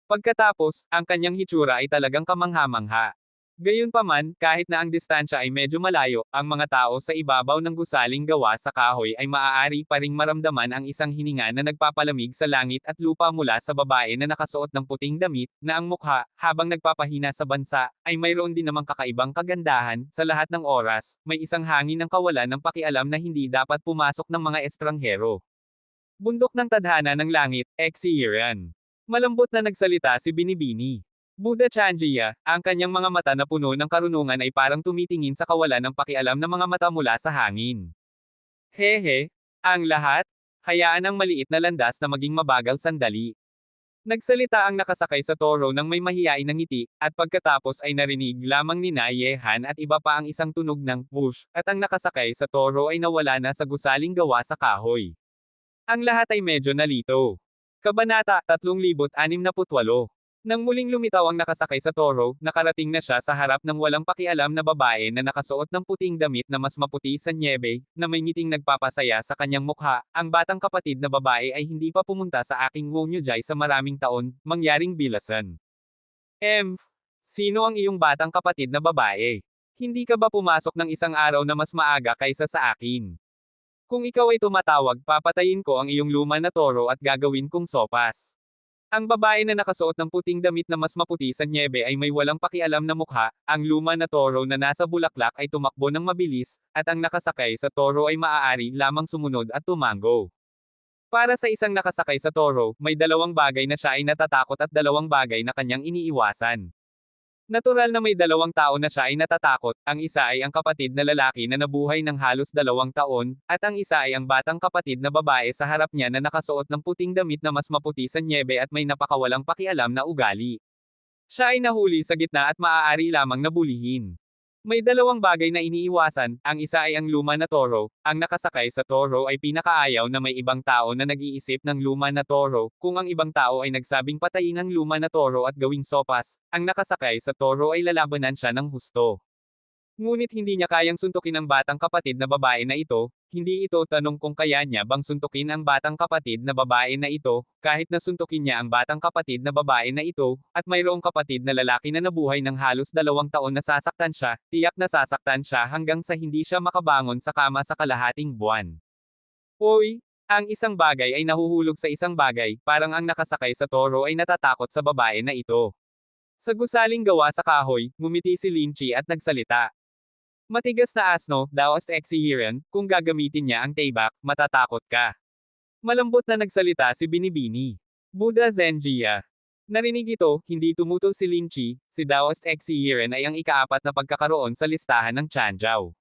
S1: Pagkatapos, ang kanyang hitsura ay talagang kamangha-mangha. Gayunpaman, kahit na ang distansya ay medyo malayo, ang mga tao sa ibabaw ng gusaling gawa sa kahoy ay maaari pa ring maramdaman ang isang hininga na nagpapalamig sa langit at lupa mula sa babae na nakasuot ng puting damit, na ang mukha, habang nagpapahina sa bansa, ay mayroon din namang kakaibang kagandahan, sa lahat ng oras, may isang hangin ng kawalan ng pakialam na hindi dapat pumasok ng mga estranghero. Bundok ng tadhana ng langit, Exiran. Malambot na nagsalita si Binibini. Buddha Chanjiya, ang kanyang mga mata na puno ng karunungan ay parang tumitingin sa kawalan ng pakialam ng mga mata mula sa hangin. Hehe, ang lahat? Hayaan ang maliit na landas na maging mabagal sandali. Nagsalita ang nakasakay sa toro ng may mahiyain na ngiti, at pagkatapos ay narinig lamang ni Yehan at iba pa ang isang tunog ng whoosh, at ang nakasakay sa toro ay nawala na sa gusaling gawa sa kahoy. Ang lahat ay medyo nalito. Kabanata 368. Nang muling lumitaw ang nakasakay sa toro, nakarating na siya sa harap ng walang pakialam na babae na nakasuot ng puting damit na mas maputi sa nyebe, na may ngiting nagpapasaya sa kanyang mukha. Ang batang kapatid na babae ay hindi pa pumunta sa aking Wonyujay sa maraming taon, mangyaring bilasan. Sino ang iyong batang kapatid na babae? Hindi ka ba pumasok ng isang araw na mas maaga kaysa sa akin? Kung ikaw ay tumatawag, papatayin ko ang iyong luma na toro at gagawin kong sopas. Ang babae na nakasuot ng puting damit na mas maputi sa nyebe ay may walang pakialam na mukha. Ang luma na toro na nasa bulaklak ay tumakbo ng mabilis, at ang nakasakay sa toro ay maaari lamang sumunod at tumango. Para sa isang nakasakay sa toro, may dalawang bagay na siya ay natatakot at dalawang bagay na kanyang iniiwasan. Natural na may dalawang tao na siya ay natatakot, ang isa ay ang kapatid na lalaki na nabuhay ng halos 2 taon, at ang isa ay ang batang kapatid na babae sa harap niya na nakasuot ng puting damit na mas maputi sa nyebe at may napakawalang pakialam na ugali. Siya ay nahuli sa gitna at maaari lamang nabulihin. May dalawang bagay na iniiwasan, ang isa ay ang luma na toro, ang nakasakay sa toro ay pinakaayaw na may ibang tao na nag-iisip ng luma na toro, kung ang ibang tao ay nagsabing patayin ang luma na toro at gawing sopas, ang nakasakay sa toro ay lalabanan siya ng husto. Ngunit hindi niya kayang suntukin ang batang kapatid na babae na ito, hindi ito tanong kung kaya niya bang suntukin ang batang kapatid na babae na ito, kahit na suntukin niya ang batang kapatid na babae na ito, at mayroong kapatid na lalaki na nabuhay ng halos 2 taon na sasaktan siya, tiyak na sasaktan siya hanggang sa hindi siya makabangon sa kama sa kalahating buwan. Oy! Ang isang bagay ay nahuhulog sa isang bagay, parang ang nakasakay sa toro ay natatakot sa babae na ito. Sa gusaling gawa sa kahoy, ngumiti si Linchi at nagsalita. Matigas na asno, Daoist Exihiran, kung gagamitin niya ang taybak, matatakot ka. Malambot na nagsalita si Binibini. Buddha Zenjia. Narinig ito, hindi tumutol si Linchi, si Daoist Exihiran ay ang ika-4 na pagkakaroon sa listahan ng Chanjiao.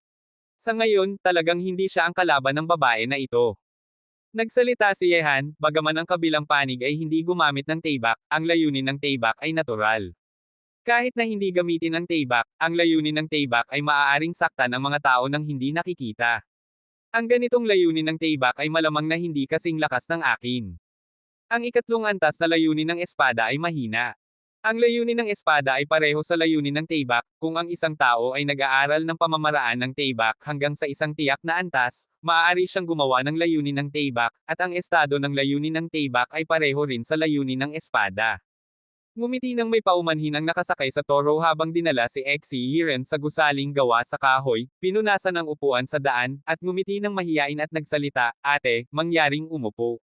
S1: Sa ngayon, talagang hindi siya ang kalaban ng babae na ito. Nagsalita si Yehan, bagaman ang kabilang panig ay hindi gumamit ng taybak, ang layunin ng taybak ay natural. Kahit na hindi gamitin ang taybak, ang layunin ng taybak ay maaaring saktan ang mga tao nang hindi nakikita. Ang ganitong layunin ng taybak ay malamang na hindi kasing lakas ng akin. Ang ikatlong antas na layunin ng espada ay mahina. Ang layunin ng espada ay pareho sa layunin ng taybak, kung ang isang tao ay nag-aaral ng pamamaraan ng taybak hanggang sa isang tiyak na antas, maaari siyang gumawa ng layunin ng taybak, at ang estado ng layunin ng taybak ay pareho rin sa layunin ng espada. Ngumiti nang may paumanhin ang nakasakay sa toro habang dinala si Exihiran sa gusaling gawa sa kahoy, pinunasan ang upuan sa daan, at ngumiti nang mahiyain at nagsalita, ate, mangyaring umupo.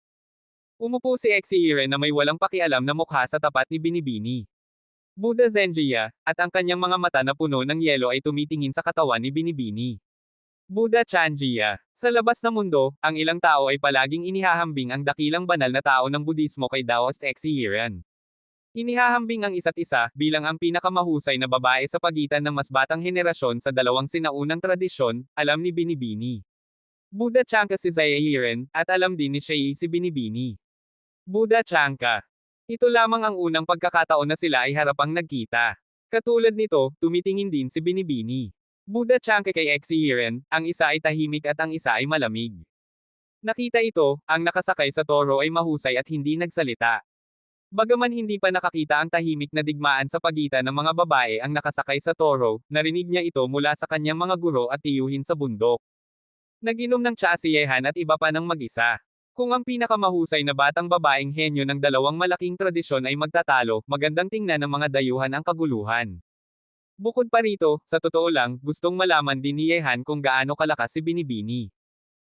S1: Umupo si Exihiran na may walang pakialam na mukha sa tapat ni Binibini. Buddha Zenjia, at ang kanyang mga mata na puno ng yelo ay tumitingin sa katawan ni Binibini. Buddha Chanjia. Sa labas na mundo, ang ilang tao ay palaging inihahambing ang dakilang banal na tao ng Budismo kay Daoist Exihiran. Inihahambing ang isa't isa bilang ang pinakamahusay na babae sa pagitan ng mas batang henerasyon sa dalawang sinaunang tradisyon, alam ni Binibini. Buddha Chanka si Zayahiran, at alam din ni Shei si Binibini. Buddha Chanka. Ito lamang ang unang pagkakataon na sila ay harapang nagkita. Katulad nito, tumitingin din si Binibini. Buddha Chanka kay Exihiran, ang isa ay tahimik at ang isa ay malamig. Nakita ito, ang nakasakay sa toro ay mahusay at hindi nagsalita. Bagaman hindi pa nakakita ang tahimik na digmaan sa pagitan ng mga babae ang nakasakay sa toro, narinig niya ito mula sa kanyang mga guro at tiyuhin sa bundok. Naginom ng tsaa si Yehan at iba pa ng mag-isa. Kung ang pinakamahusay na batang babaeng henyo ng dalawang malaking tradisyon ay magtatalo, magandang tingnan ng mga dayuhan ang kaguluhan. Bukod pa rito, sa totoo lang, gustong malaman din ni Yehan kung gaano kalakas si Binibini.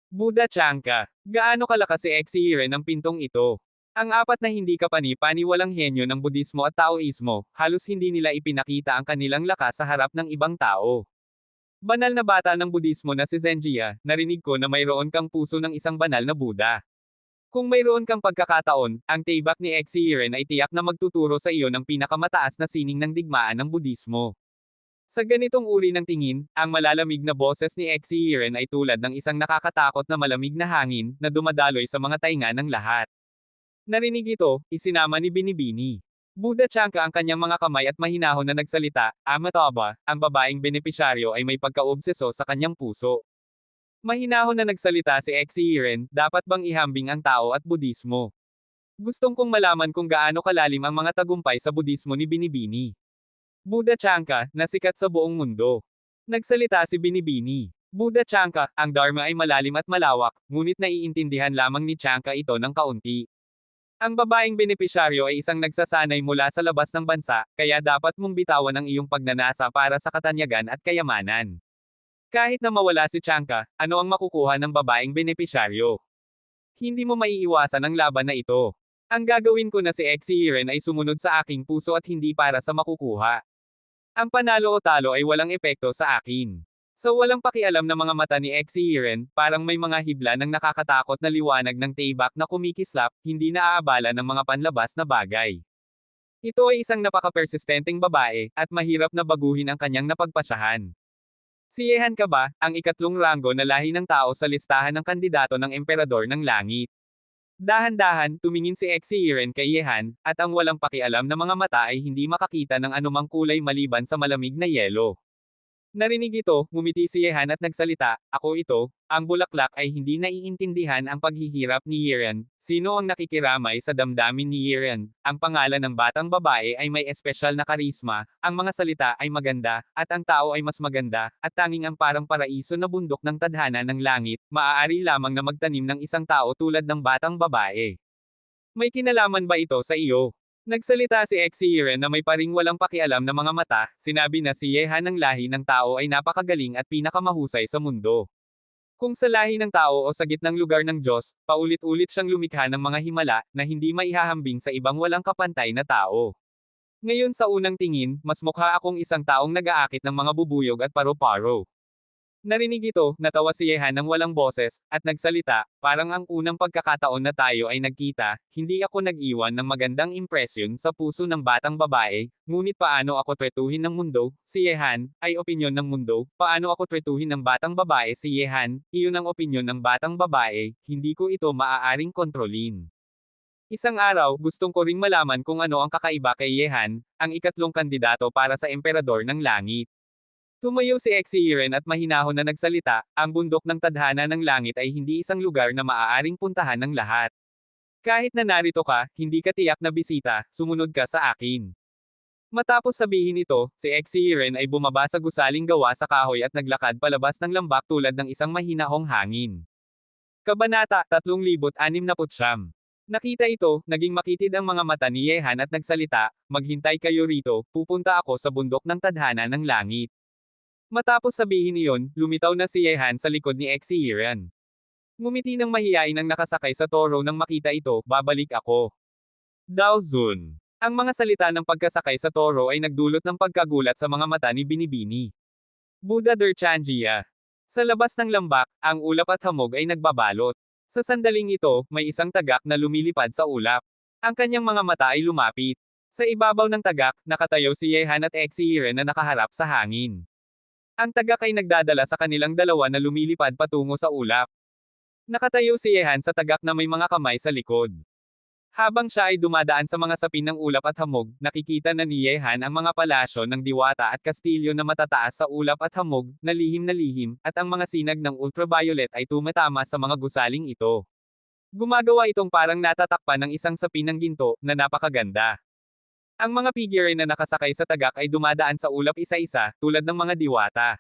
S1: Buddha Chanka. Gaano kalakas si Exihiran ng pintong ito? Ang 4 na hindi kapani-paniwalang henyo ng Budismo at Taoismo, halos hindi nila ipinakita ang kanilang lakas sa harap ng ibang tao. Banal na bata ng Budismo na si Zenjia, narinig ko na mayroon kang puso ng isang banal na Buddha. Kung mayroon kang pagkakataon, ang taybak ni Exihiran ay tiyak na magtuturo sa iyo ng pinakamataas na sining ng digmaan ng Budismo. Sa ganitong uri ng tingin, ang malalamig na boses ni Exihiran ay tulad ng isang nakakatakot na malamig na hangin, na dumadaloy sa mga tainga ng lahat. Narinig ito, isinama ni Binibini. Buddha Chanka ang kanyang mga kamay at mahinahon na nagsalita, Amataba, ang babaeng benepisyaryo ay may pagkaobseso sa kanyang puso. Mahinahon na nagsalita si Exihiran, dapat bang ihambing ang tao at Budismo? Gustong kong malaman kung gaano kalalim ang mga tagumpay sa Budismo ni Binibini. Buddha Chanka, na sikat sa buong mundo. Nagsalita si Binibini. Buddha Chanka, ang Dharma ay malalim at malawak, ngunit naiintindihan lamang ni Chanka ito ng kaunti. Ang babaeng benepisyaryo ay isang nagsasanay mula sa labas ng bansa, kaya dapat mong bitawan ang iyong pagnanasa para sa katanyagan at kayamanan. Kahit na mawala si Chanka, ano ang makukuha ng babaeng benepisyaryo? Hindi mo maiiwasan ang laban na ito. Ang gagawin ko na si Exiren ay sumunod sa aking puso at hindi para sa makukuha. Ang panalo o talo ay walang epekto sa akin. Sa walang pakialam na mga mata ni Exiren, parang may mga hibla ng nakakatakot na liwanag ng taybak na kumikislap, hindi naaabala ng mga panlabas na bagay. Ito ay isang napaka-persistenteng babae, at mahirap na baguhin ang kanyang napagpasyahan. Siyehan ka ba, ang ikatlong ranggo na lahi ng tao sa listahan ng kandidato ng Emperador ng Langit? Dahan-dahan, tumingin si Exiren kay Yehan, at ang walang pakialam na mga mata ay hindi makakita ng anumang kulay maliban sa malamig na yelo. Narinig ito, ngumiti si Yehan at nagsalita, ako ito, ang bulaklak ay hindi naiintindihan ang paghihirap ni Yiren. Sino ang nakikiramay sa damdamin ni Yiren? Ang pangalan ng batang babae ay may espesyal na karisma, ang mga salita ay maganda, at ang tao ay mas maganda, at tanging ang parang paraiso na bundok ng tadhana ng langit, maaari lamang na magtanim ng isang tao tulad ng batang babae. May kinalaman ba ito sa iyo? Nagsalita si Exiren na may paring walang pakialam na mga mata, sinabi na si Yehan ng lahi ng tao ay napakagaling at pinakamahusay sa mundo. Kung sa lahi ng tao o sa gitnang lugar ng Diyos, paulit-ulit siyang lumikha ng mga himala, na hindi maihahambing sa ibang walang kapantay na tao. Ngayon sa unang tingin, mas mukha akong isang taong nag-aakit ng mga bubuyog at paro-paro. Narinig ito, natawa si Yehan ng walang boses, at nagsalita, parang ang unang pagkakataon na tayo ay nagkita, hindi ako nag-iwan ng magandang impresyon sa puso ng batang babae, ngunit paano ako tretuhin ng mundo, si Yehan, ay opinyon ng mundo, paano ako tretuhin ng batang babae si Yehan, iyon ang opinyon ng batang babae, hindi ko ito maaaring kontrolin. Isang araw, gustong ko ring malaman kung ano ang kakaiba kay Yehan, ang ikatlong kandidato para sa Emperador ng Langit. Tumayo si Exiren at mahinahon na nagsalita, ang bundok ng tadhana ng langit ay hindi isang lugar na maaaring puntahan ng lahat. Kahit na narito ka, hindi ka tiyak na bisita, sumunod ka sa akin. Matapos sabihin ito, si Exiren ay bumaba sa gusaling gawa sa kahoy at naglakad palabas ng lambak tulad ng isang mahinahong hangin. Kabanata 369. Nakita ito, naging makitid ang mga mata ni Yehan at nagsalita, maghintay kayo rito, pupunta ako sa bundok ng tadhana ng langit. Matapos sabihin iyon, lumitaw na si Yehan sa likod ni Exiren. Ngumiti ng mahiyain ang nakasakay sa toro nang makita ito, babalik ako. Daozun. Ang mga salita ng pagkasakay sa toro ay nagdulot ng pagkagulat sa mga mata ni Binibini. Buddha Derchangia. Sa labas ng lambak, ang ulap at hamog ay nagbabalot. Sa sandaling ito, may isang tagak na lumilipad sa ulap. Ang kanyang mga mata ay lumapit. Sa ibabaw ng tagak, nakatayo si Yehan at Exiren na nakaharap sa hangin. Ang tagak ay nagdadala sa kanilang dalawa na lumilipad patungo sa ulap. Nakatayo si Yehan sa tagak na may mga kamay sa likod. Habang siya ay dumadaan sa mga sapin ng ulap at hamog, nakikita na ni Yehan ang mga palasyo ng diwata at kastilyo na matataas sa ulap at hamog, na lihim, at ang mga sinag ng ultraviolet ay tumatama sa mga gusaling ito. Gumagawa itong parang natatakpan ng isang sapin ng ginto, na napakaganda. Ang mga figure na nakasakay sa tagak ay dumadaan sa ulap isa-isa, tulad ng mga diwata.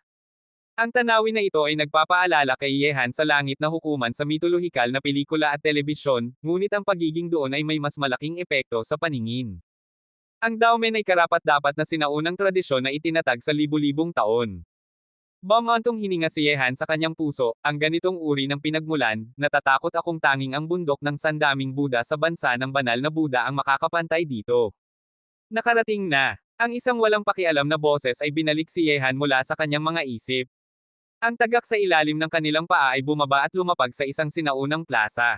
S1: Ang tanawin na ito ay nagpapaalala kay Yehan sa langit na hukuman sa mitolohikal na pelikula at telebisyon, ngunit ang pagiging doon ay may mas malaking epekto sa paningin. Ang Daomen ay karapat-dapat na sinaunang tradisyon na itinatag sa libu-libong taon. Bumantong hininga si Yehan sa kanyang puso, ang ganitong uri ng pinagmulan, natatakot akong tanging ang bundok ng sandaming Buddha sa bansa ng banal na Buddha ang makakapantay dito. Nakarating na. Ang isang walang pakialam na boses ay binalik si Yehan mula sa kanyang mga isip. Ang tagak sa ilalim ng kanilang paa ay bumaba at lumapag sa isang sinaunang plaza.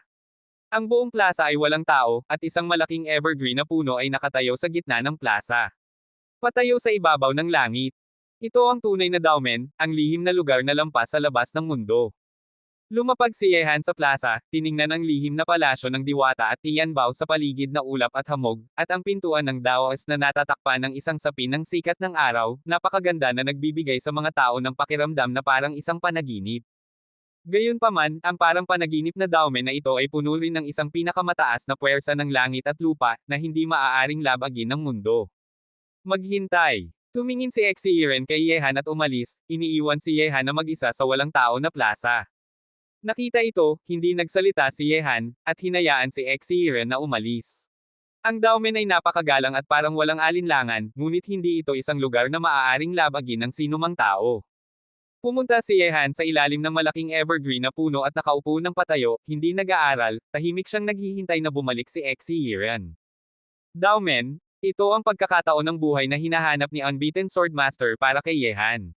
S1: Ang buong plaza ay walang tao, at isang malaking evergreen na puno ay nakatayo sa gitna ng plaza. Patayo sa ibabaw ng langit. Ito ang tunay na Daomen, ang lihim na lugar na lampas sa labas ng mundo. Lumapag si Yehan sa plaza, tiningnan ang lihim na palasyo ng diwata at Tianbao sa paligid na ulap at hamog, at ang pintuan ng Daos na natatakpan ng isang sapin ng sikat ng araw, napakaganda na nagbibigay sa mga tao ng pakiramdam na parang isang panaginip. Gayunpaman, ang parang panaginip na dowmen na ito ay puno rin ng isang pinakamataas na puwersa ng langit at lupa, na hindi maaaring labagin ng mundo. Maghintay. Tumingin si Exiren kay Yehan at umalis, iniiwan si Yehan na mag-isa sa walang tao na plaza. Nakita ito, hindi nagsalita si Yehan, at hinayaan si Exiren na umalis. Ang dowmen ay napakagalang at parang walang alinlangan, ngunit hindi ito isang lugar na maaaring labagin ng sinumang tao. Pumunta si Yehan sa ilalim ng malaking evergreen na puno at nakaupo ng patayo, hindi nag-aaral, tahimik siyang naghihintay na bumalik si Exiren. Dowmen, ito ang pagkakataon ng buhay na hinahanap ni Unbeaten Swordmaster para kay Yehan.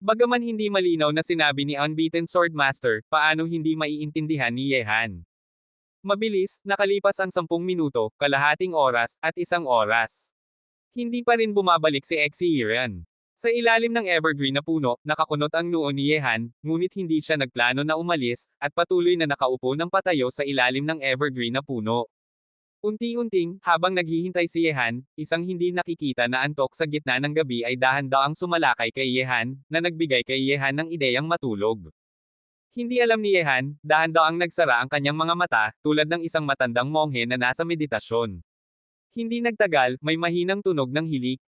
S1: Bagaman hindi malinaw na sinabi ni Unbeaten Swordmaster, paano hindi maiintindihan ni Yehan. Mabilis, nakalipas ang 10 minuto, kalahating oras, at 1 oras. Hindi pa rin bumabalik si Exiren. Sa ilalim ng evergreen na puno, nakakunot ang noo ni Yehan, ngunit hindi siya nagplano na umalis, at patuloy na nakaupo ng patayo sa ilalim ng evergreen na puno. Unti-unting, habang naghihintay si Yehan, isang hindi nakikita na antok sa gitna ng gabi ay dahan-daang sumalakay kay Yehan, na nagbigay kay Yehan ng ideyang matulog. Hindi alam ni Yehan, dahan-daang nagsara ang kanyang mga mata, tulad ng isang matandang monghe na nasa meditasyon. Hindi nagtagal, may mahinang tunog ng hilik.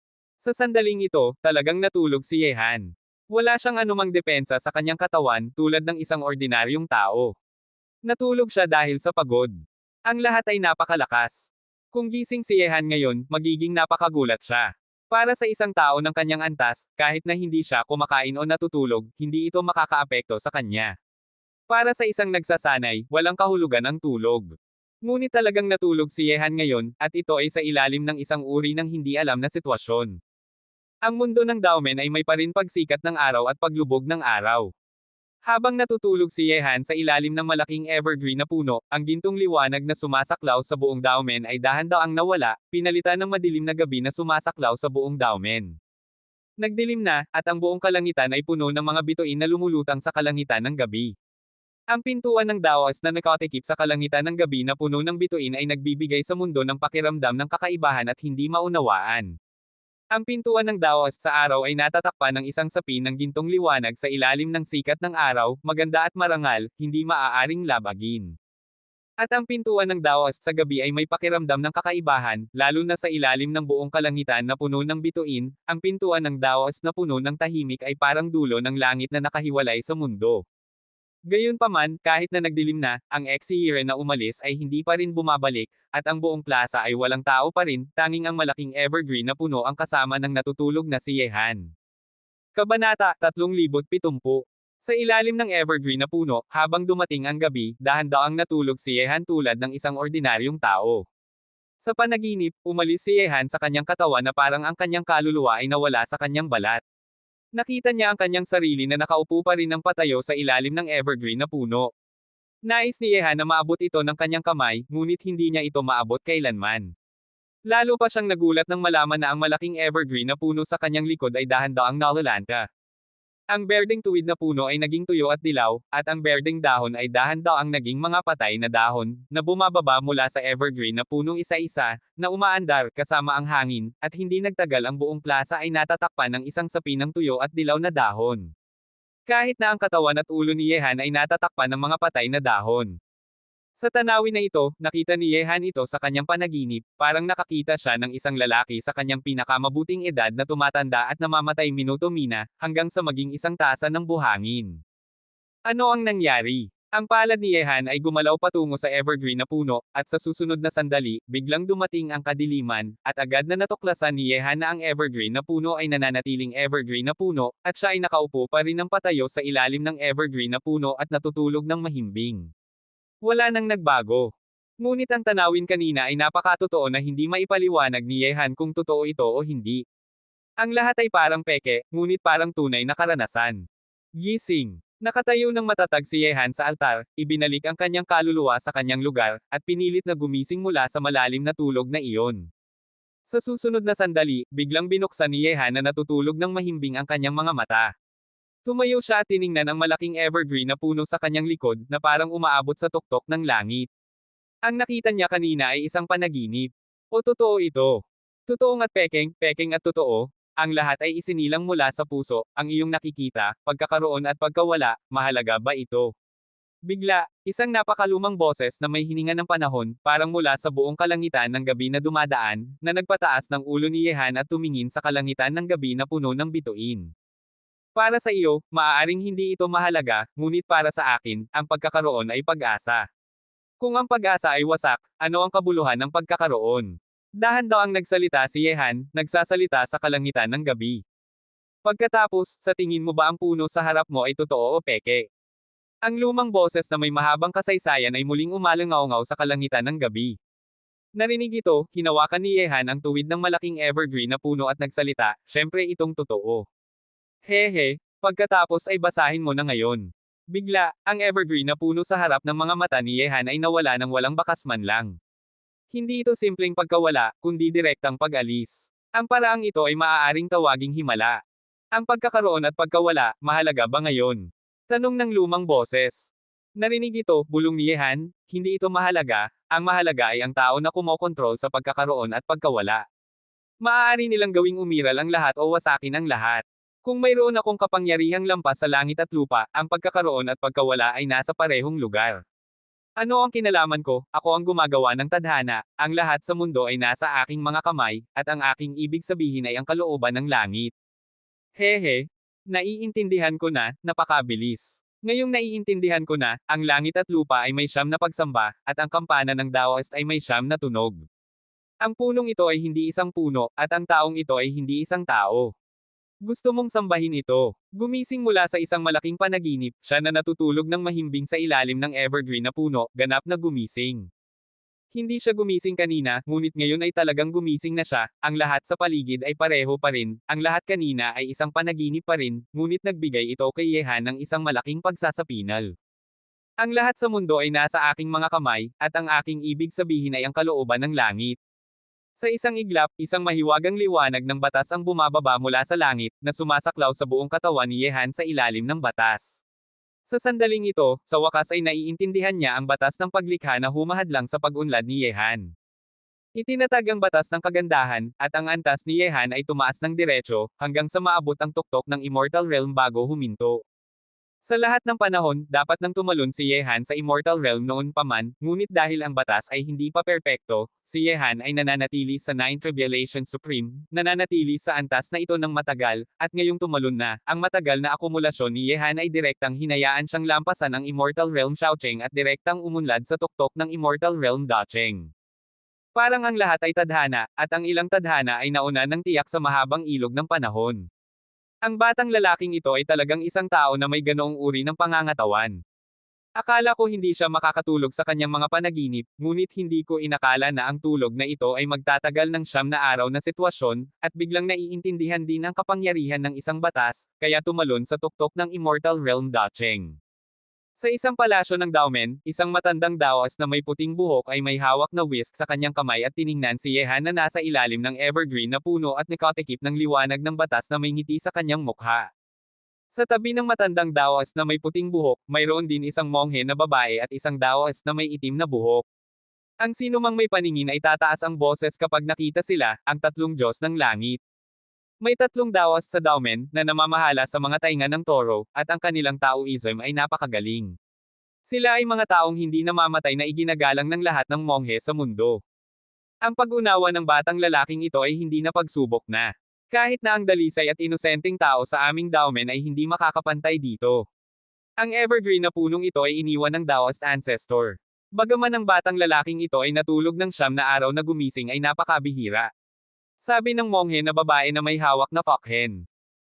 S1: Sa sandaling ito, talagang natulog si Yehan. Wala siyang anumang depensa sa kanyang katawan, tulad ng isang ordinaryong tao. Natulog siya dahil sa pagod. Ang lahat ay napakalakas. Kung gising si Yehan ngayon, magiging napakagulat siya. Para sa isang tao ng kanyang antas, kahit na hindi siya kumakain o natutulog, hindi ito makakaapekto sa kanya. Para sa isang nagsasanay, walang kahulugan ang tulog. Ngunit talagang natulog si Yehan ngayon, at ito ay sa ilalim ng isang uri ng hindi alam na sitwasyon. Ang mundo ng dowmen ay may parin pagsikat ng araw at paglubog ng araw. Habang natutulog si Yehan sa ilalim ng malaking evergreen na puno, ang gintong liwanag na sumasaklaw sa buong dowmen ay dahan-daang nawala, pinalitan ng madilim na gabi na sumasaklaw sa buong dowmen. Nagdilim na, at ang buong kalangitan ay puno ng mga bituin na lumulutang sa kalangitan ng gabi. Ang pintuan ng dawas na nakatikip sa kalangitan ng gabi na puno ng bituin ay nagbibigay sa mundo ng pakiramdam ng kakaibahan at hindi maunawaan. Ang pintuan ng dawas sa araw ay natatakpan ng isang sapin ng gintong liwanag sa ilalim ng sikat ng araw, maganda at marangal, hindi maaaring labagin. At ang pintuan ng dawas sa gabi ay may pakiramdam ng kakaibahan, lalo na sa ilalim ng buong kalangitan na puno ng bituin, ang pintuan ng dawas na puno ng tahimik ay parang dulo ng langit na nakahiwalay sa mundo. Gayunpaman, kahit na nagdilim na, ang Exiren na umalis ay hindi pa rin bumabalik, at ang buong plaza ay walang tao pa rin, tanging ang malaking evergreen na puno ang kasama ng natutulog na si Yehan. Kabanata 3,070. Sa ilalim ng evergreen na puno, habang dumating ang gabi, dahan-daang natulog si Yehan tulad ng isang ordinaryong tao. Sa panaginip, umalis si Yehan sa kanyang katawan na parang ang kanyang kaluluwa ay nawala sa kanyang balat. Nakita niya ang kanyang sarili na nakaupo pa rin ng patayo sa ilalim ng evergreen na puno. Nais ni Yehan na maabot ito ng kanyang kamay, ngunit hindi niya ito maabot kailanman. Lalo pa siyang nagulat nang malaman na ang malaking evergreen na puno sa kanyang likod ay dahan-daang nalalanta. Ang berdeng tuwid na puno ay naging tuyo at dilaw, at ang berdeng dahon ay dahan-daang naging mga patay na dahon, na bumababa mula sa evergreen na punong isa-isa, na umaandar kasama ang hangin, at hindi nagtagal ang buong plaza ay natatakpan ng isang sapin ng tuyo at dilaw na dahon. Kahit na ang katawan at ulo ni Yehan ay natatakpan ng mga patay na dahon. Sa tanawin na ito, nakita ni Yehan ito sa kanyang panaginip, parang nakakita siya ng isang lalaki sa kanyang pinakamabuting edad na tumatanda at namamatay minuto-mina, hanggang sa maging isang tasa ng buhangin. Ano ang nangyari? Ang palad ni Yehan ay gumalaw patungo sa evergreen na puno, at sa susunod na sandali, biglang dumating ang kadiliman, at agad na natuklasan ni Yehan na ang evergreen na puno ay nananatiling evergreen na puno, at siya ay nakaupo pa rin ng patayo sa ilalim ng evergreen na puno at natutulog ng mahimbing. Wala nang nagbago. Ngunit ang tanawin kanina ay napakatotoo na hindi maipaliwanag ni Yehan kung totoo ito o hindi. Ang lahat ay parang peke, ngunit parang tunay na karanasan. Gising. Nakatayo ng matatag si Yehan sa altar, ibinalik ang kanyang kaluluwa sa kanyang lugar, at pinilit na gumising mula sa malalim na tulog na iyon. Sa susunod na sandali, biglang binuksan ni Yehan na natutulog ng mahimbing ang kanyang mga mata. Tumayo siya at tiningnan ang malaking evergreen na puno sa kanyang likod, na parang umaabot sa tuktok ng langit. Ang nakita niya kanina ay isang panaginip. O totoo ito? Totoong at pekeng, pekeng at totoo, ang lahat ay isinilang mula sa puso, ang iyong nakikita, pagkakaroon at pagkawala, mahalaga ba ito? Bigla, isang napakalumang boses na may hininga ng panahon, parang mula sa buong kalangitan ng gabi na dumadaan, na nagpataas ng ulo ni Yehan at tumingin sa kalangitan ng gabi na puno ng bituin. Para sa iyo, maaaring hindi ito mahalaga, ngunit para sa akin, ang pagkakaroon ay pag-asa. Kung ang pag-asa ay wasak, ano ang kabuluhan ng pagkakaroon? Dahan-dahang nagsalita si Yehan, nagsasalita sa kalangitan ng gabi. Pagkatapos, sa tingin mo ba ang puno sa harap mo ay totoo o peke? Ang lumang boses na may mahabang kasaysayan ay muling umalangaw sa kalangitan ng gabi. Narinig ito, hinawakan ni Yehan ang tuwid ng malaking evergreen na puno at nagsalita, syempre itong totoo. Hehe, pagkatapos ay basahin mo na ngayon. Bigla, ang evergreen na puno sa harap ng mga mata ni Yehan ay nawala ng walang bakas man lang. Hindi ito simpleng pagkawala, kundi direktang pag-alis. Ang paraang ito ay maaaring tawaging himala. Ang pagkakaroon at pagkawala, mahalaga ba ngayon? Tanong ng lumang boses. Narinig ito, bulong ni Yehan, hindi ito mahalaga, ang mahalaga ay ang tao na kumokontrol sa pagkakaroon at pagkawala. Maaari nilang gawing umiral ang lahat o wasakin ang lahat. Kung mayroon akong kapangyarihang lampas sa langit at lupa, ang pagkakaroon at pagkawala ay nasa parehong lugar. Ano ang kinalaman ko? Ako ang gumagawa ng tadhana, ang lahat sa mundo ay nasa aking mga kamay, at ang aking ibig sabihin ay ang kalooban ng langit. Hehe, naiintindihan ko na, napakabilis. Ngayong naiintindihan ko na, ang langit at lupa ay may siyam na pagsamba, at ang kampana ng Daoist ay may siyam na tunog. Ang punong ito ay hindi isang puno, at ang taong ito ay hindi isang tao. Gusto mong sambahin ito. Gumising mula sa isang malaking panaginip, siya na natutulog ng mahimbing sa ilalim ng evergreen na puno, ganap na gumising. Hindi siya gumising kanina, ngunit ngayon ay talagang gumising na siya, ang lahat sa paligid ay pareho pa rin, ang lahat kanina ay isang panaginip pa rin, ngunit nagbigay ito kay Yehan ng isang malaking pagsasapinal. Ang lahat sa mundo ay nasa aking mga kamay, at ang aking ibig sabihin ay ang kalooban ng langit. Sa isang iglap, isang mahiwagang liwanag ng batas ang bumababa mula sa langit, na sumasaklaw sa buong katawan ni Yehan sa ilalim ng batas. Sa sandaling ito, sa wakas ay naiintindihan niya ang batas ng paglikha na humahadlang sa pag-unlad ni Yehan. Itinatag ang batas ng kagandahan, at ang antas ni Yehan ay tumaas ng diretso, hanggang sa maabot ang tuktok ng Immortal Realm bago huminto. Sa lahat ng panahon, dapat nang tumalon si Yehan sa Immortal Realm noon pa man, ngunit dahil ang batas ay hindi pa perpekto, si Yehan ay nananatili sa Nine Tribulation Supreme, nananatili sa antas na ito ng matagal, at ngayong tumalon na, ang matagal na akumulasyon ni Yehan ay direktang hinayaan siyang lampasan ang Immortal Realm Xiaocheng at direktang umunlad sa tuktok ng Immortal Realm Dacheng. Parang ang lahat ay tadhana, at ang ilang tadhana ay nauna ng tiyak sa mahabang ilog ng panahon. Ang batang lalaking ito ay talagang isang tao na may ganoong uri ng pangangatawan. Akala ko hindi siya makakatulog sa kanyang mga panaginip, ngunit hindi ko inakala na ang tulog na ito ay magtatagal ng 9 na araw na sitwasyon, at biglang naiintindihan din ang kapangyarihan ng isang batas, kaya tumalon sa tuktok ng Immortal Realm Dacheng. Sa isang palasyo ng Daomen, isang matandang Daoist na may puting buhok ay may hawak na whisk sa kanyang kamay at tiningnan si Yehan na nasa ilalim ng evergreen na puno at nakatikip ng liwanag ng batas na may ngiti sa kanyang mukha. Sa tabi ng matandang Daoist na may puting buhok, mayroon din isang monghe na babae at isang Daoist na may itim na buhok. Ang sinumang may paningin ay tataas ang boses kapag nakita sila, ang tatlong Diyos ng langit. May tatlong Daoist sa Daomen, na namamahala sa mga tainga ng Toro, at ang kanilang Taoism ay napakagaling. Sila ay mga taong hindi namamatay na iginagalang ng lahat ng monghe sa mundo. Ang pag-unawa ng batang lalaking ito ay hindi na pagsubok na. Kahit na ang dalisay at inosenteng tao sa aming Daomen ay hindi makakapantay dito. Ang evergreen na punong ito ay iniwan ng Daoist ancestor. Bagaman ang batang lalaking ito ay natulog ng 9 na araw na gumising ay napakabihira. Sabi ng monghe na babae na may hawak na fakhen.